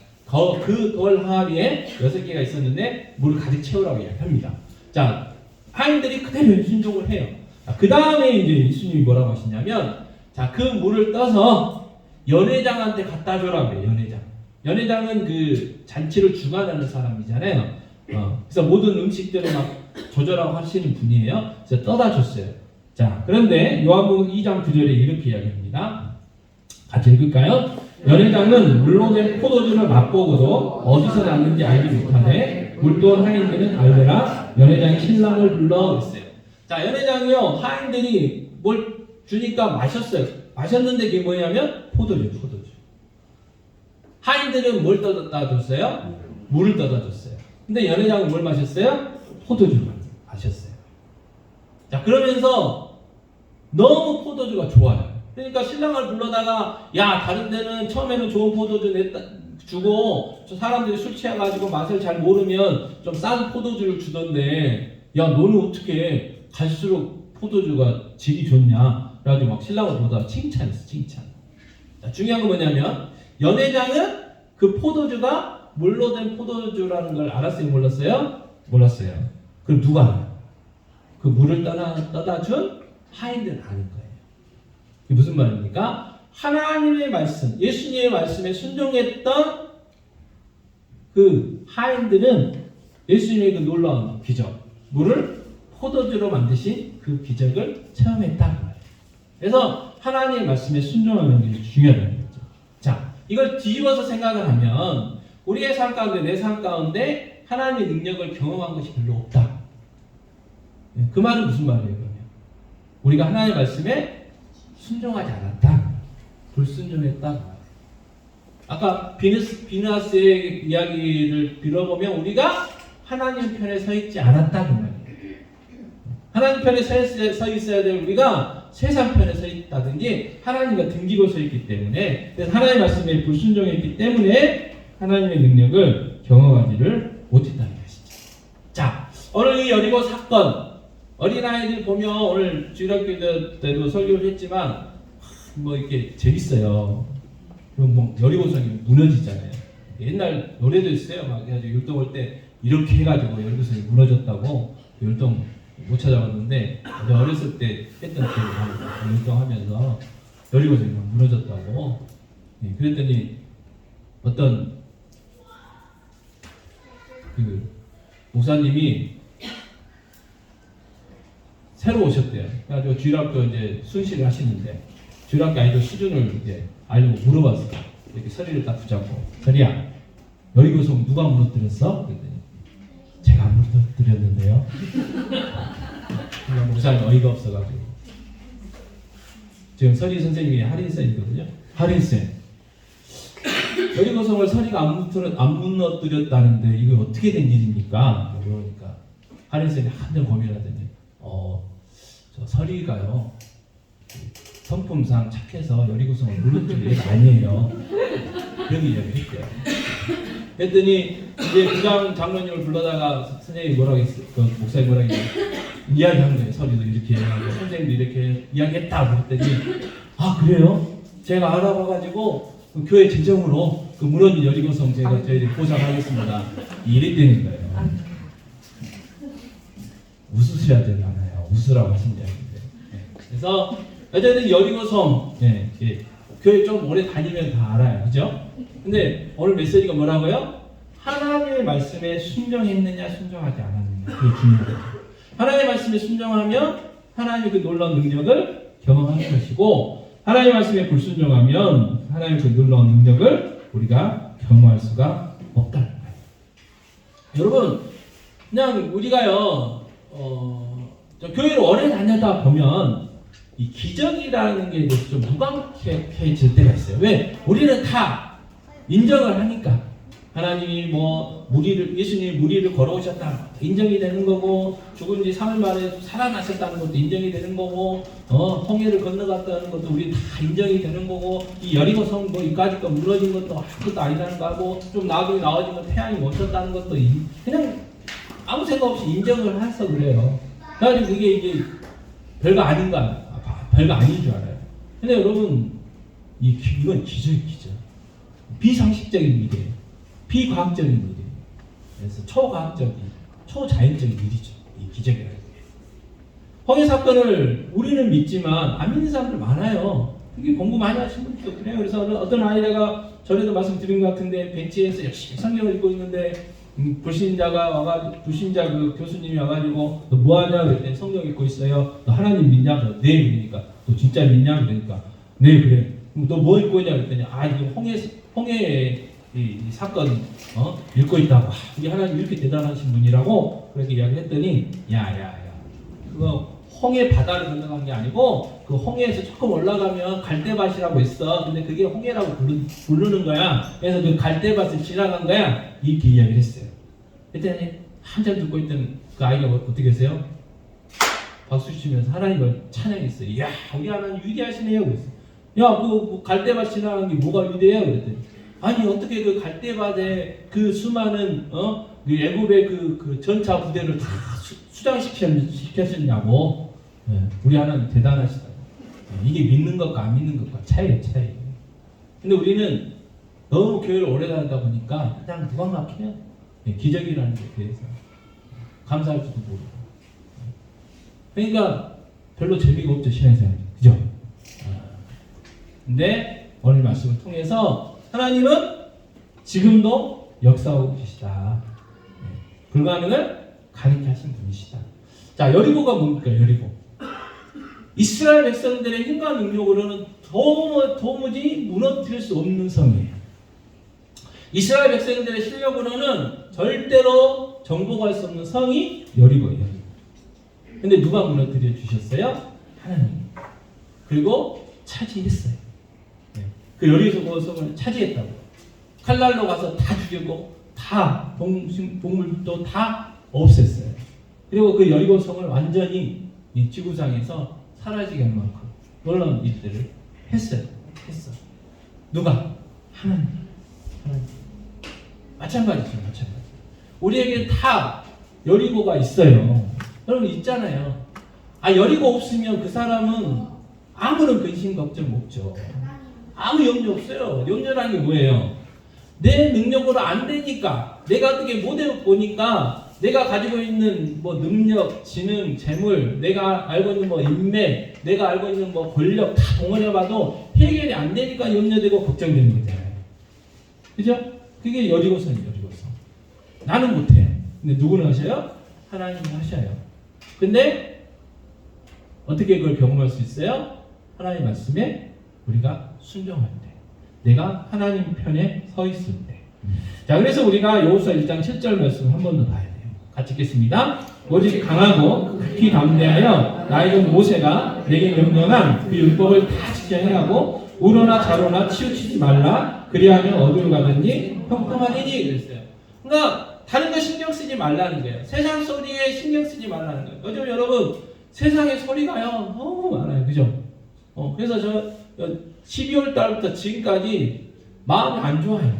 그 돌 항아리에 6개가 있었는데 물을 가득 채우라고 이야기합니다. 자, 하인들이 그대로 순종을 해요. 그 다음에 이제 예수님이 뭐라고 하시냐면, 자, 그 물을 떠서 연회장한테 갖다 줘라 그래요. 연회장은 그 잔치를 주관하는 사람이잖아요. 그래서 모든 음식들을 막 조절하고 하시는 분이에요. 그래서 떠다 줬어요. 자, 그런데 요한복음 2장 9절에 이렇게 이야기합니다. 같이 읽을까요? 연회장은 물로 된 포도주를 맛보고도 어디서 났는지 알지 못하네 물돈 하인들은 알더라. 연회장이 신랑을 불러 그랬어요. 자, 연회장이요 하인들이 뭘 주니까 마셨어요. 마셨는데 그게 뭐냐면 포도주. 하인들은 뭘 떠다 줬어요? 물을 떠다 줬어요. 근데 연회장은 뭘 마셨어요? 포도주를 마셨어요. 자, 그러면서 너무 포도주가 좋아요. 그러니까 신랑을 불러다가 야, 다른 데는 처음에는 좋은 포도주 주고 사람들이 술 취해가지고 맛을 잘 모르면 좀 싼 포도주를 주던데 야, 너는 어떻게 갈수록 포도주가 질이 좋냐? 그래가지고 막 신랑을 보다가 칭찬했어, 칭찬. 자, 중요한 건 뭐냐면 연회장은 그 포도주가 물로 된 포도주라는 걸 알았어요, 몰랐어요? 몰랐어요. 그럼 누가 알아요? 그 물을 떠다 준 하인들은 아는 거예요. 이게 무슨 말입니까? 하나님의 말씀, 예수님의 말씀에 순종했던 그 하인들은 예수님의 그 놀라운 기적, 물을 포도주로 만드신 그 기적을 체험했다는 거예요. 그래서 하나님의 말씀에 순종하는 게 중요하다는 거죠. 자, 이걸 뒤집어서 생각을 하면 우리의 삶 가운데, 내 삶 가운데 하나님의 능력을 경험한 것이 별로 없다. 그 말은 무슨 말이에요, 그러면? 우리가 하나님의 말씀에 순종하지 않았다. 불순종했다. 아까 비누아스의 이야기를 빌어보면 우리가 하나님 편에 서 있지 않았다 그 말이에요. 하나님 편에 서 있어야 될 우리가 세상 편에 서 있다든지 하나님과 등지고 서 있기 때문에, 그래서 하나님의 말씀에 불순종했기 때문에 하나님의 능력을 경험하지를 못했다는 것이죠. 자, 오늘 이 여리고 사건, 어린아이들 보면 오늘 주일학교 때도 설교를 했지만 뭐 이렇게 재밌어요. 뭐 여리고성이 무너지잖아요. 옛날 노래도 있어요. 막 해가지고 율동 올 때 이렇게 해가지고 여리고성이 무너졌다고 율동 못 찾아봤는데 어렸을 때 했던 기억이 납니다. 율동하면서 여리고성이 무너졌다고. 예, 그랬더니 어떤 그 목사님이 새로 오셨대요. 그래가지고 주일학교 이제 순시를 하시는데 주일학교 아이들 수준을 이제 알려고 물어봤어요. 이렇게 서리를 딱 붙잡고, 서리야, 여리고성 누가 무너뜨렸어? 그랬더니 제가 안 무너뜨렸는데요. 목사님 어이가 없어가지고. 지금 서리 선생님이 할인쌤이거든요. 할인쌤, 여리고성을 서리가 안 무너뜨렸다는데 이거 어떻게 된 일입니까? 그러니까 할인쌤이 한참 고민하더니 저 서리가요 성품상 착해서 여리고성을 무너뜨릴 일 아니에요. 그런 이야기를 했대요. 그랬더니 이제 부장 장로님을 불러다가 선생님이 뭐라고 했어요? 그 목사님이 뭐라고 했어요? 이야기한 거예요. 서리도 이렇게 얘기하고 선생님도 이렇게 이야기했다 그랬더니 아 그래요? 제가 알아봐가지고 그 교회 재정으로 그 무너진 여리고성 제가 저희들이 보상하겠습니다. 이래 되는 거예요. 웃으셔야 되나요? 웃으라고 하신 이야기인데. 네. 그래서 어쨌든 여리고성 교회 좀 오래 다니면 다 알아요. 그죠? 근데 오늘 메시지가 뭐라고요? 하나님의 말씀에 순종했느냐 순종하지 않았느냐. 그게 중요해요. 하나님의 말씀에 순종하면 하나님의 그 놀라운 능력을 경험하는 것이고 하나님의 말씀에 불순종하면 하나님의 그 놀라운 능력을 우리가 경험할 수가 없다는 거예요. 여러분 그냥 우리가요 교회를 오래 다니다 보면 이 기적이라는 게 좀 무감각해질 때가 있어요. 왜? 우리는 다 인정을 하니까 하나님이 뭐 예수님이 무리를 걸어오셨다 인정이 되는 거고 죽은 지 3일 만에 살아나셨다는 것도 인정이 되는 거고 홍해를 건너갔다는 것도 우리 다 인정이 되는 거고 이 여리고성 뭐 이까지 거 무너진 것도 아무것도 아니라는 거고 좀 나중에 나와진 건 태양이 멈췄다는 것도 그냥 아무 생각 없이 인정을 해서 그래요. 그래가지고 그게 이게 별거 아닌가 별거 아닌 줄 알아요. 근데 여러분 이건 기적이에요. 기적. 비상식적인 일이에요. 비과학적인 일이에요. 그래서 초과학적인, 초자연적인 일이죠. 이 기적이라는 게. 홍해 사건을 우리는 믿지만 안 믿는 사람들 많아요. 그게 공부 많이 하신 분들도 그래요. 그래서 어떤 아이가 전에도 말씀드린 것 같은데 벤치에서 열심히 성경을 읽고 있는데 불신자 그 교수님이 와가지고 너 뭐하냐 그랬더니 성경 읽고 있어요. 너 하나님 믿냐? 네 그러니까 너 진짜 믿냐? 그러니까 네 그래. 그럼 너 뭐 읽고 있냐 그랬더니 이게 홍해 이 사건 읽고 있다고. 이게 하나님 이렇게 대단하신 분이라고 그렇게 이야기했더니 야야야 그거 홍해 바다를 건너간 게 아니고 그 홍해에서 조금 올라가면 갈대밭이라고 있어. 근데 그게 홍해라고 부르는 거야. 그래서 그 갈대밭을 지나간 거야. 이렇게 이야기를 했어요. 그랬더니 한참 듣고 있던 그 아이가 어떻게 했어요? 박수 치면서 하나님을 찬양했어요. 이야 우리 하나님 위대하시네요. 그랬어요. 야 그 갈대밭 지나간 게 뭐가 위대해요? 그랬더니 아니 어떻게 그 갈대밭에 그 수많은 그 애굽의 그 전차 부대를 다 수장시켰냐고. 네, 우리 하나님 대단하시다고. 이게 믿는 것과 안 믿는 것과 차이예요. 근데 우리는 너무 교회를 오래 다니다 보니까 그냥 무감각해요. 네, 기적이라는 것에 대해서 감사할 줄도 모르고. 그러니까 별로 재미가 없죠 신앙생활. 그죠? 근데 오늘 말씀을 통해서 하나님은 지금도 역사하고 계시다. 불가능을 가능케 하신 분이시다. 자, 여리고가 뭡니까? 여리고. 이스라엘 백성들의 힘과 능력으로는 도무지 무너뜨릴 수 없는 성이에요. 이스라엘 백성들의 실력으로는 절대로 정복할 수 없는 성이 여리고예요. 근데 누가 무너뜨려 주셨어요? 하나님. 그리고 차지했어요. 그 여리고성을 차지했다고. 칼날로 가서 다 죽이고 다 동물도 다 없앴어요. 그리고 그 여리고성을 완전히 이 지구상에서 사라지게 할 만큼 놀라운 일들을 했어요. 누가? 하나님. 마찬가지죠. 우리에게 다 여리고가 있어요. 여러분 있잖아요. 여리고 없으면 그 사람은 아무런 근심 걱정 없죠. 아무 염려 없어요. 염려라는 게 뭐예요? 내 능력으로 안 되니까 내가 어떻게 못해 보니까 내가 가지고 있는 뭐 능력, 지능, 재물, 내가 알고 있는 뭐 인맥, 내가 알고 있는 뭐 권력 다 동원해봐도 해결이 안 되니까 염려되고 걱정되는 거잖아요. 그죠? 그게 여리고선이에요, 여리고선. 나는 못해요. 근데 누구는 하셔요? 하나님이 하셔요. 근데 어떻게 그걸 경험할 수 있어요? 하나님 말씀에 우리가 순종할 때, 내가 하나님 편에 서 있을 때. 자, 그래서 우리가 여호수아 1장 7절 말씀을 한 번 더 봐야 돼요. 같이 읽겠습니다. 오직 강하고 극히 담대하여 나의 종 모세가 내게 명령한 그 율법을 다 지켜 행하고 우로나 좌로나 치우치지 말라. 그리하면 어디로 가든지 평평하리니 그랬어요. 그러니까 다른 거 신경 쓰지 말라는 거예요. 세상 소리에 신경 쓰지 말라는 거예요. 요즘 여러분 세상의 소리가요 너무 많아요. 그죠? 그래서 저 12월 달부터 지금까지 마음이 안 좋아요.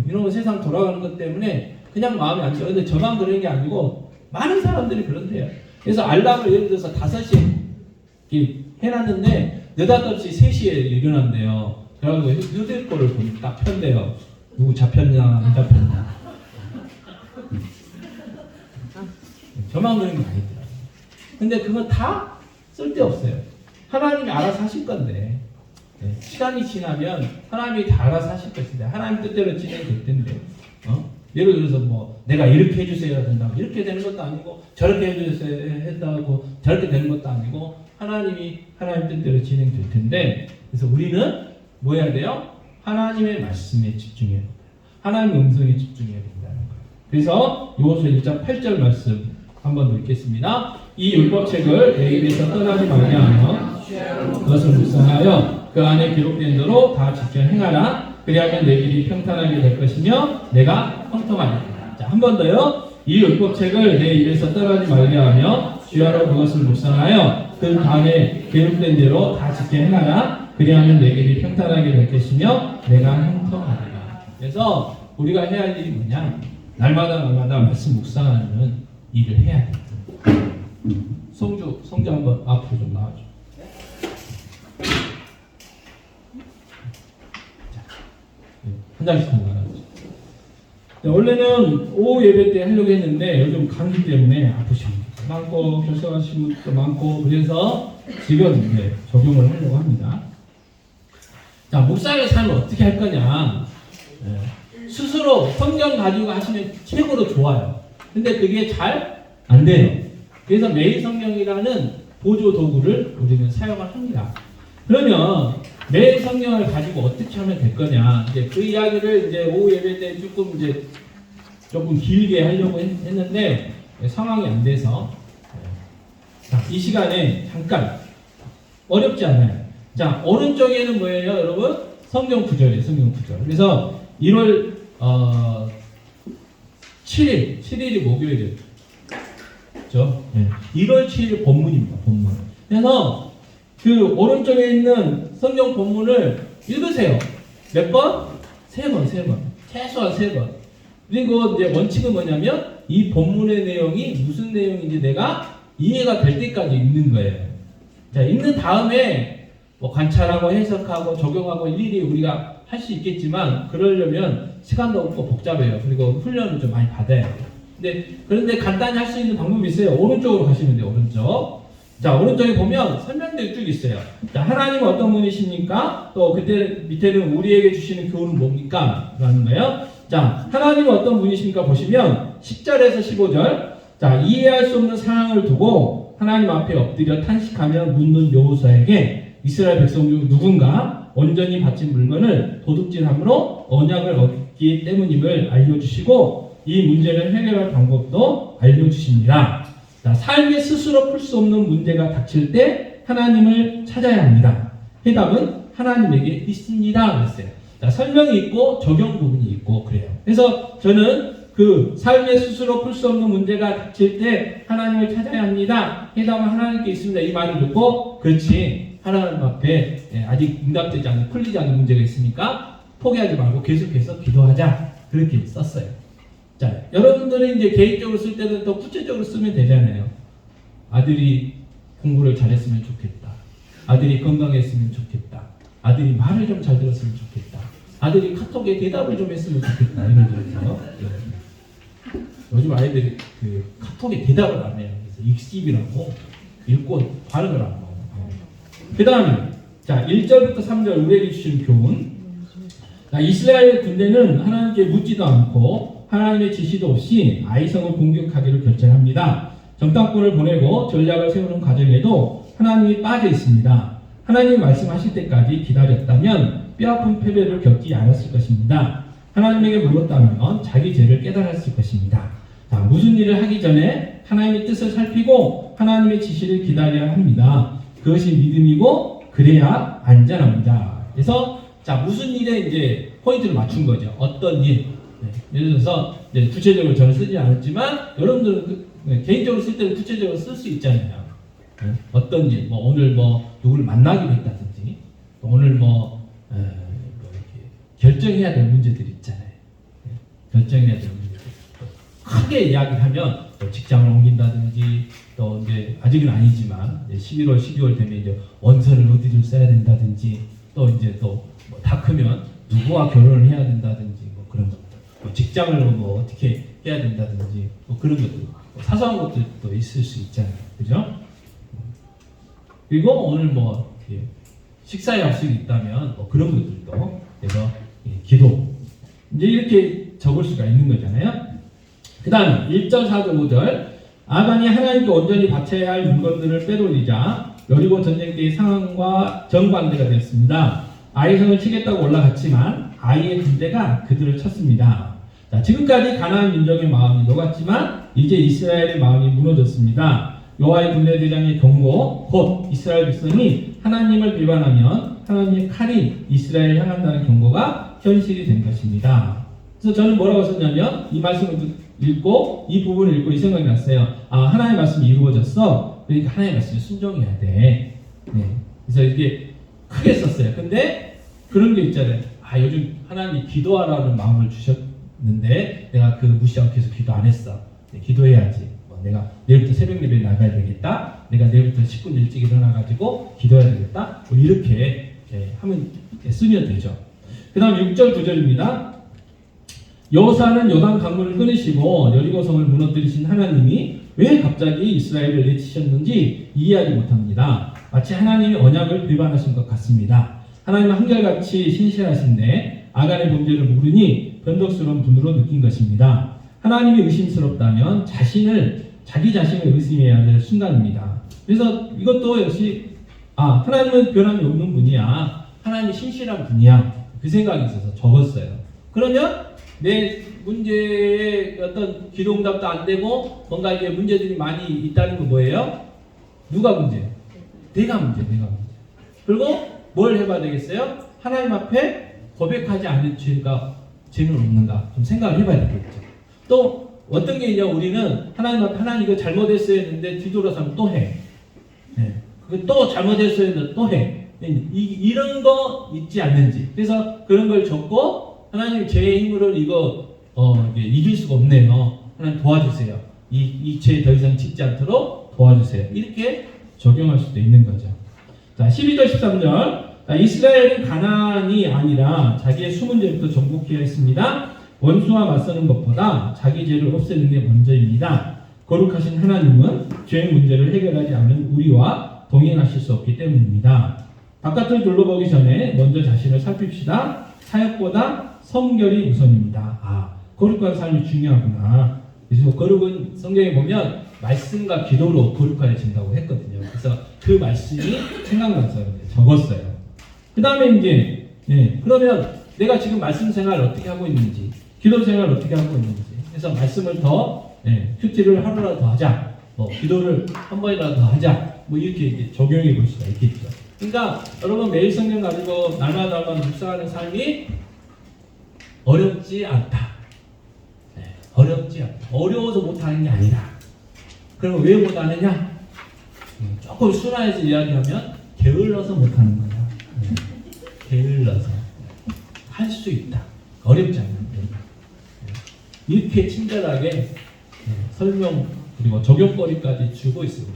이런 거 세상 돌아가는 것 때문에 그냥 마음이 안 좋아요. 근데 저만 그런 게 아니고 많은 사람들이 그런데요. 그래서 알람을 예를 들어서 5시에 이렇게 해놨는데 느닷없이 3시에 일어난대요. 그래가지고 휴대폰을 보니 딱 편대요. 누구 잡혔냐 안 잡혔냐. 저만 그런 게 아니더라고요. 근데 그건 다 쓸데없어요. 하나님이 알아서 하실 건데 시간이 지나면 하나님이 다 알아서 하실 것인데 하나님 뜻대로 진행될 텐데 예를 들어서 뭐 내가 이렇게 해주셔야 된다 이렇게 되는 것도 아니고 저렇게 해주셔야 한다고 저렇게 되는 것도 아니고 하나님이 하나님 뜻대로 진행될 텐데 그래서 우리는 뭐 해야 돼요? 하나님의 말씀에 집중해야 돼요. 하나님의 음성에 집중해야 된다는 거예요. 그래서 여호수아 1장 8절 말씀 한 번 더 읽겠습니다. 이 율법책을 내 입에서 떠나지 말게 하며 그것을 묵상하여 그 안에 기록된 대로 다 지켜 행하라. 그리하면 내 길이 평탄하게 될 것이며 내가 형통하리라. 자, 한 번 더요. 이 율법책을 내 입에서 떠나지 말게 하며 주야로 그것을 묵상하여 그 안에 기록된 대로 다 지켜 행하라. 그리하면 내 길이 평탄하게 될 것이며 내가 형통하리라. 그래서 우리가 해야 할 일이 뭐냐? 날마다 말씀 묵상하는 일을 해야 돼. 성주 한번 앞으로 좀 나와줘. 한 장씩 한 나가죠. 원래는 오후 예배 때 하려고 했는데 요즘 감기 때문에 아프신 분도 많고 결석하신 분도 많고 그래서 지금 적용을 하려고 합니다. 자, 묵상의 삶을 어떻게 할 거냐? 스스로 성경 가지고 하시면 최고로 좋아요. 근데 그게 잘 안 돼요. 그래서 매일 성경이라는 보조 도구를 우리는 사용을 합니다. 그러면 매일 성경을 가지고 어떻게 하면 될 거냐? 이제 그 이야기를 이제 오후 예배 때 조금 길게 하려고 했는데 상황이 안 돼서 자, 이 시간에 잠깐 어렵지 않아요. 자, 오른쪽에는 뭐예요, 여러분? 성경 구절이에요, 성경 구절. 그래서 1월 7일이 목요일이에요. 그렇죠? 1월 7일 본문입니다, 본문. 그래서 그 오른쪽에 있는 성경 본문을 읽으세요. 몇 번? 3번. 최소한 3번. 그리고 이제 원칙은 뭐냐면 이 본문의 내용이 무슨 내용인지 내가 이해가 될 때까지 읽는 거예요. 자, 읽는 다음에 뭐 관찰하고 해석하고 적용하고 일일이 우리가 할 수 있겠지만 그러려면 시간도 없고 복잡해요. 그리고 훈련을 좀 많이 받아야 돼요. 그런데 간단히 할 수 있는 방법이 있어요. 오른쪽으로 가시면 돼요. 오른쪽. 자, 오른쪽에 보면 설명들이 쭉 있어요. 자, 하나님은 어떤 분이십니까? 또 그때 밑에는 우리에게 주시는 교훈은 뭡니까? 라는 거예요. 자, 하나님은 어떤 분이십니까? 보시면 10절에서 15절. 자, 이해할 수 없는 상황을 두고 하나님 앞에 엎드려 탄식하며 묻는 여호수아에게 이스라엘 백성 중 누군가 온전히 바친 물건을 도둑질함으로 언약을 얻기 때문임을 알려주시고 이 문제를 해결할 방법도 알려주십니다. 자, 삶에 스스로 풀 수 없는 문제가 닥칠 때 하나님을 찾아야 합니다. 해답은 하나님에게 있습니다. 그랬어요. 자, 설명이 있고 적용 부분이 있고 그래요. 그래서 저는 그 삶에 스스로 풀 수 없는 문제가 닥칠 때 하나님을 찾아야 합니다. 해답은 하나님께 있습니다. 이 말을 듣고 그렇지 하나님 앞에 아직 응답되지 않는 풀리지 않는 문제가 있으니까 포기하지 말고 계속해서 기도하자. 그렇게 썼어요. 자, 여러분들은 이제 개인적으로 쓸 때는 더 구체적으로 쓰면 되잖아요. 아들이 공부를 잘했으면 좋겠다. 아들이 건강했으면 좋겠다. 아들이 말을 좀 잘 들었으면 좋겠다. 아들이 카톡에 대답을 좀 했으면 좋겠다 이런 거죠. 요즘 아이들이 그 카톡에 대답을 안 해요. 그래서 익십이라고 읽고 반응을 안 해요. 그 다음에 자 1절부터 3절 우리에게 주신 교훈. 자, 이스라엘 군대는 하나님께 묻지도 않고 하나님의 지시도 없이 아이성을 공격하기로 결정합니다. 정탐꾼을 보내고 전략을 세우는 과정에도 하나님이 빠져 있습니다. 하나님이 말씀하실 때까지 기다렸다면 뼈아픈 패배를 겪지 않았을 것입니다. 하나님에게 물었다면 자기 죄를 깨달았을 것입니다. 자, 무슨 일을 하기 전에 하나님의 뜻을 살피고 하나님의 지시를 기다려야 합니다. 그것이 믿음이고 그래야 안전합니다. 그래서 자 무슨 일에 이제 포인트를 맞춘 거죠. 어떤 일. 예를 들어서 이제 구체적으로 저는 쓰지 않았지만 여러분들은 개인적으로 쓸 때는 구체적으로 쓸 수 있잖아요. 어떤 일, 뭐 오늘 뭐 누구를 만나기로 했다든지, 오늘 뭐 이렇게 결정해야 될 문제들이 있잖아요. 결정해야 될 문제들. 크게 이야기하면 뭐 직장을 옮긴다든지, 또 이제 아직은 아니지만 이제 11월, 12월 되면 이제 원서를 어디를 써야 된다든지, 또 이제 또 다 크면 누구와 결혼을 해야 된다든지 뭐 그런 것들, 뭐 직장을 뭐 어떻게 해야 된다든지 뭐 그런 것들, 뭐 사소한 것들도 있을 수 있잖아요, 그죠? 그리고 오늘 뭐 식사 약속이 있다면 뭐 그런 것들도 그래서 기도 이제 이렇게 적을 수가 있는 거잖아요. 그 다음에 1절, 4절, 5절 아간이 하나님께 온전히 바쳐야 할 물건들을 빼돌리자 여리고 전쟁 때의 상황과 정반대가 되었습니다. 아이성을 치겠다고 올라갔지만 아이의 군대가 그들을 쳤습니다. 자, 지금까지 가나안 민족의 마음이 녹았지만 이제 이스라엘의 마음이 무너졌습니다. 여호와의 군대 대장의 경고, 곧 이스라엘 백성이 하나님을 비방하면 하나님의 칼이 이스라엘을 향한다는 경고가 현실이 된 것입니다. 그래서 저는 뭐라고 썼냐면 이 말씀을 읽고 이 부분을 읽고 이 생각이 났어요. 아, 하나님의 말씀이 이루어졌어. 그러니까 하나님의 말씀에 순종해야 돼. 네. 그래서 이게 크게 썼어요. 근데 그런 게 있잖아요. 아, 요즘 하나님이 기도하라는 마음을 주셨는데 내가 그 무시하고 계속 기도 안 했어. 네, 기도해야지. 뭐 내가 내일부터 새벽 예배 나가야 되겠다. 내가 내일부터 10분 일찍 일어나가지고 기도해야 되겠다. 뭐 이렇게 하면 쓰면 되죠. 그 다음 6절 9절입니다. 여호사는 요단 강물을 끊으시고 여리고성을 무너뜨리신 하나님이 왜 갑자기 이스라엘을 내치셨는지 이해하지 못합니다. 마치 하나님이 언약을 위반하신 것 같습니다. 하나님은 한결같이 신실하신데 아간의 범죄를 모르니 변덕스러운 분으로 느낀 것입니다. 하나님이 의심스럽다면 자기 자신을 의심해야 될 순간입니다. 그래서 이것도 역시 하나님은 변함이 없는 분이야. 하나님이 신실한 분이야. 그 생각이 있어서 적었어요. 그러면 내 문제에 어떤 기도응답도 안 되고 뭔가 이게 문제들이 많이 있다는 건 뭐예요? 누가 문제? 내가 문제. 그리고 뭘 해봐야 되겠어요? 하나님 앞에 고백하지 않은 죄는 없는가 좀 생각을 해봐야 되겠죠. 또 어떤 게 있냐, 우리는 하나님 앞에 하나님 이거 잘못했어야 했는데 뒤돌아서면 또 해. 또 잘못했어야 했는데 또 해. 이런 거 있지 않는지. 그래서 그런 걸 적고 하나님 제 힘으로 이거 이길 수가 없네요. 하나님 도와주세요. 이 죄 더 이상 짓지 않도록 도와주세요. 이렇게 적용할 수도 있는 거죠. 자, 12절 13절. 이스라엘은 가나안이 아니라 자기의 숨은 죄부터 정복해야 했습니다. 원수와 맞서는 것보다 자기 죄를 없애는 게 먼저입니다. 거룩하신 하나님은 죄의 문제를 해결하지 않은 우리와 동행하실 수 없기 때문입니다. 바깥을 둘러보기 전에 먼저 자신을 살핍시다. 사역보다 성결이 우선입니다. 거룩한 삶이 중요하구나. 그래서 거룩은 성경에 보면 말씀과 기도로 거룩해진다고 했거든요. 그래서 그 말씀이 생각나서 적었어요. 그 다음에 이제 그러면 내가 지금 말씀 생활을 어떻게 하고 있는지, 기도 생활을 어떻게 하고 있는지, 그래서 말씀을 더 큐티를 하루라도 더 하자, 뭐 기도를 한 번이라도 더 하자, 뭐 이렇게 이제 적용해 볼 수가 있겠죠. 그러니까 여러분 매일 성경 가지고 날마다 묵상하는 삶이 어렵지 않다. 어렵지 않다. 어려워서 못하는 게 아니다. 그럼 왜 못하느냐? 조금 순화해서 이야기하면 게을러서 못하는 거야. 게을러서 할 수 있다. 어렵지 않는데 이렇게 친절하게 설명 그리고 적용거리까지 주고 있어요.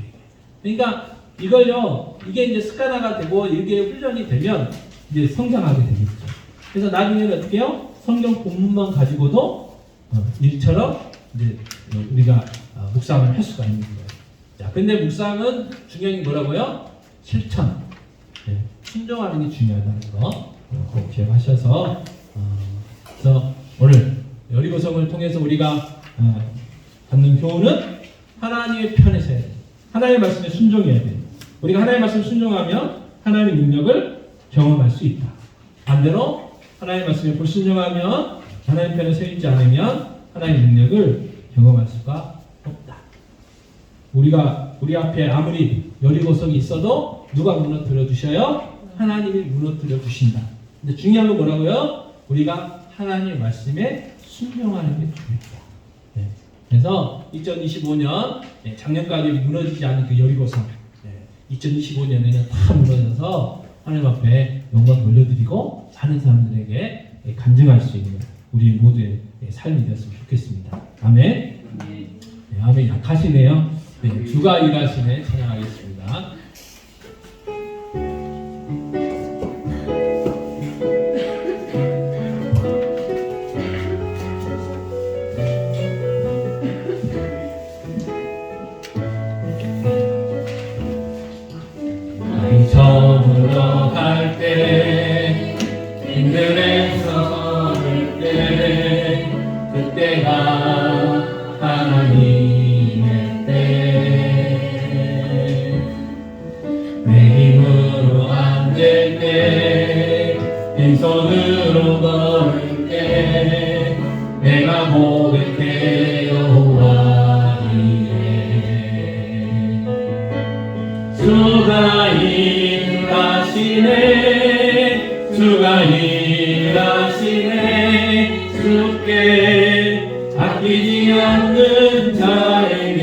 그러니까 이걸요, 이게 이제 습관화가 되고 이게 훈련이 되면 이제 성장하게 되겠죠. 그래서 나중에는 어떻게 해요? 성경 본문만 가지고도 일처럼 이제 우리가 묵상을 할 수가 있는 거예요. 자, 근데 묵상은 중요한 게 뭐라고요? 실천. 네, 순종하는 게 중요하다는 거 꼭 기억하셔서 그래서 오늘 여리고성을 통해서 우리가 받는 교훈은 하나님의 편에 서야 돼요. 하나님의 말씀에 순종해야 돼요. 우리가 하나님의 말씀에 순종하면 하나님의 능력을 경험할 수 있다. 반대로 하나님의 말씀에 불순종하면 하나님 편에 서 있지 않으면 하나님의 능력을 경험할 수가 없다. 우리가 우리 앞에 아무리 여리고성이 있어도 누가 무너뜨려 주셔요? 하나님이 무너뜨려 주신다. 근데 중요한 건 뭐라고요? 우리가 하나님의 말씀에 순종하는 게 중요하다. 네. 그래서 2025년 작년까지 무너지지 않은 그 여리고성 2025년에는 다 무너져서 하나님 앞에 영광 돌려드리고 많은 사람들에게 간증할 수 있는 우리 모두의 삶이 되었으면 좋겠습니다. 아멘. 네, 아멘. 약하시네요. 네, 주가 일하시네. 찬양하겠습니다. 저물어 갈 때 힘들에서 설 때 그때가 하나님의 때 내 힘으로 안 될 때 빈손으로 걸을 때 내가 고백해 여호와 이래 주가 일하시네 주가 일하시네 주께 아끼지 않는 자에게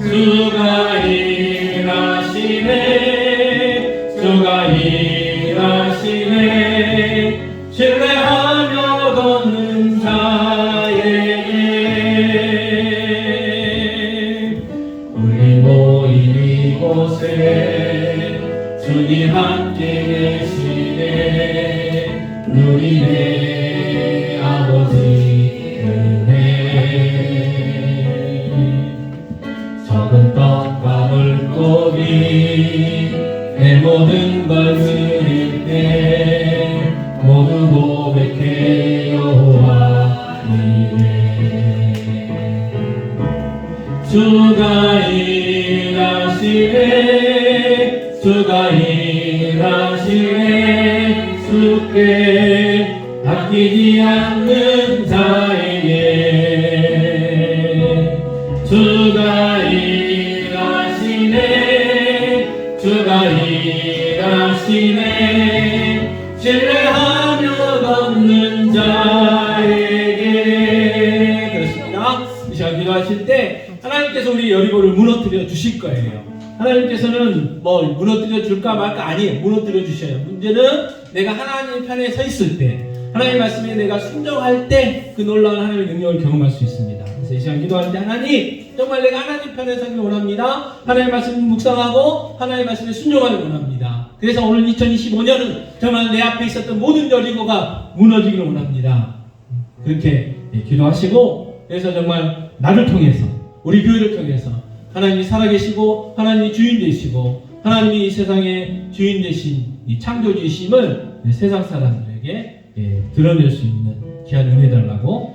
주가 일하시네 주가 일하시네 신뢰하며 걷는 자에게 우리 모인 이곳에 주님 함께 계시네 누리네 아버지 은혜 적은 떡과 물고기 내 모든 걸 드릴 때 모두 고백해 여호와 이래 주가 일하시네 주가 일하시네 주께 아끼지 않는 자에게 주가 일하시네 주가 일하시네 신뢰하며 걷는 자에게 그렇습니다. 이 시간 기도하실 때 하나님께서 우리 여리고를 무너뜨려 주실 거예요. 하나님께서는 뭐 무너뜨려 줄까 말까 아니에요. 무너뜨려 주셔요. 문제는 내가 하나님 편에 서 있을 때 하나님 말씀에 내가 순종할 때 그 놀라운 하나님의 능력을 경험할 수 있습니다. 그래서 이 시간 기도할 때 하나님 정말 내가 하나님 편에 서기를 원합니다. 하나님 말씀을 묵상하고 하나님 말씀에 순종하기를 원합니다. 그래서 오늘 2025년은 정말 내 앞에 있었던 모든 여리고가 무너지기를 원합니다. 그렇게 기도하시고 그래서 정말 나를 통해서 우리 교회를 통해서 하나님이 살아계시고 하나님이 주인 되시고 하나님이 이 세상의 주인 되신 이 창조주이심을 세상 사람들에게 드러낼 수 있는 귀한 은혜 달라고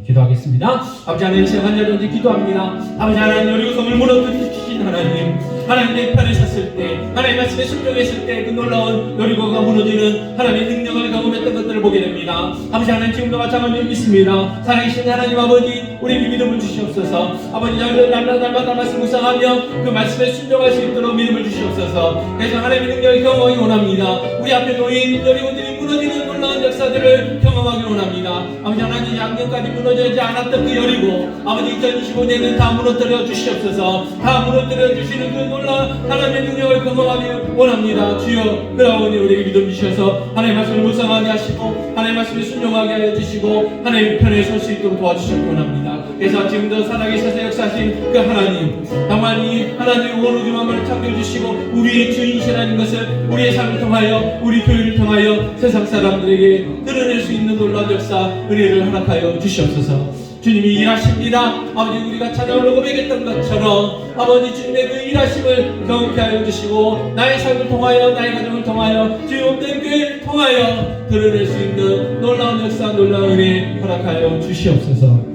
기도하겠습니다. 아버지 하나님 시간 여러분들 기도합니다. 아버지 하나님 여리고성을 무너뜨려 주신 하나님 하나님의 편에 섰을 때 하나님 말씀에 순종했을 때 그 놀라운 여리고가 무너지는 하나님의 능력을 경험했던 것들을 보게 됩니다. 아버지 하나님 지금도 마찬가지로 믿습니다. 살아계신 하나님 아버지 우리에게 믿음을 주시옵소서. 아버지 날마다 말씀 묵상하며 그 말씀에 순종할 수 있도록 믿음을 주시옵소서. 그래서 하나님의 능력을 경험하기 원합니다. 우리 앞에 놓인 여리고들이 무너지는 놀라운 역사들을 경험하기 원합니다. 아버지 하나님 작년까지 무너지지 않았던 그 여리고 아버지 2025년에는 다 무너뜨려 주시옵소서. 다 무너뜨려 주시는 그 놀라운 하나님의 능력을 경험하기 원합니다. 주여 그러오니 우리에게 믿음 주셔서 하나님의 말씀을 묵상하게 하시고 하나님 말씀에 순종하게 하여 주시고 하나님 편에 설 수 있도록 도와주시기 원합니다. 그래서 지금도 살아계셔서 역사하신 그 하나님, 다만 이 하나님 오로지 만물을 창조해 주시고 우리의 주인이시라는 것을 우리의 삶을 통하여, 우리 교회를 통하여 세상 사람들에게 드러낼 수 있는 놀라운 역사, 은혜를 허락하여 주시옵소서. 주님이 일하십니다. 아버지, 우리가 찬양으로 고백했던 것처럼 아버지 주님의 그 일하심을 경험케 하여 주시고 나의 삶을 통하여, 나의 가정을 통하여, 주의 몸된 교회를 통하여 드러낼 수 있는 놀라운 역사, 놀라운 은혜 허락하여 주시옵소서.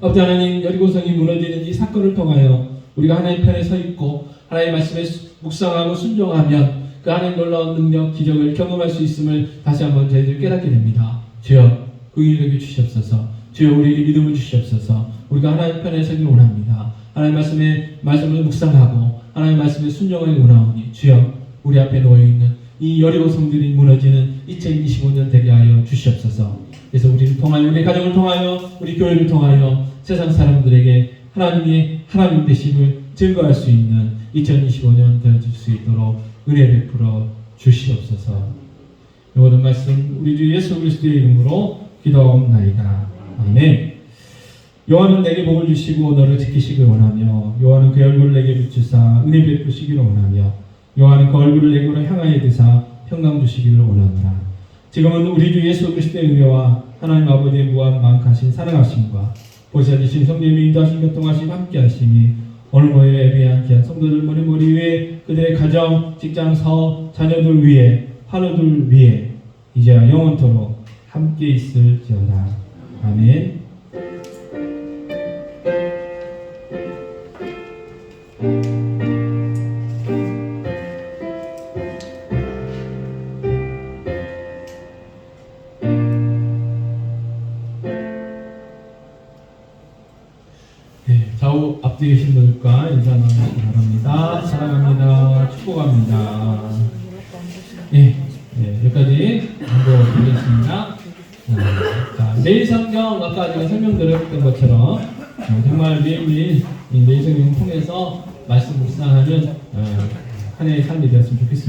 아버지 하나님, 여리고성이 무너지는 이 사건을 통하여 우리가 하나님 편에 서 있고 하나님 말씀에 묵상하고 순종하면 그 하나님 놀라운 능력, 기적을 경험할 수 있음을 다시 한번 저희들 깨닫게 됩니다. 주여 그 일을 주시옵소서. 주여 우리에게 믿음을 주시옵소서. 우리가 하나님 편에 서기를 원합니다. 하나님 말씀을 묵상하고 하나님 말씀에 순종하기 원하오니 주여 우리 앞에 놓여있는 이 여리고 성들이 무너지는 2025년 되게 하여 주시옵소서. 그래서 우리를 통하여, 우리 가정을 통하여, 우리 교회를 통하여 세상 사람들에게 하나님의 하나님 되심을 증거할 수 있는 2025년 되어질 수 있도록 은혜 베풀어 주시옵소서. 이 모든 말씀 우리 주 예수 그리스도의 이름으로 기도하옵나이다. 아멘. 여호와는 내게 복을 주시고 너를 지키시길 원하며 여호와는 그 얼굴을 내게 비추사 은혜 베푸시기를 원하며 여호와는 그 얼굴을 내게로 향하여 드사 평강 주시기를 원하노라. 지금은 우리 주 예수 그리스도의 은혜와 하나님 아버지의 무한 만하신 사랑하심과 보시아주신 성령님의 인도하심 교통하심 함께하심이 오늘 모여 예배한 귀한 성도들 머리 위에, 그들의 가정, 직장, 사업, 자녀들 위에, 환우들 위에 이제와 영원토록 함께 있을지어다. 아멘. 네, 좌우 앞뒤 계신 분들과 인사 나누시기 바랍니다. 사랑합니다. 축복합니다. 네, 여기까지 공부드리겠습니다. 자, 내일 성경 아까 제가 설명드렸던 것처럼 정말 매일매일 이 내일 성경을 통해서 말씀 묵상하는 한 해의 삶이 되었으면 좋겠습니다.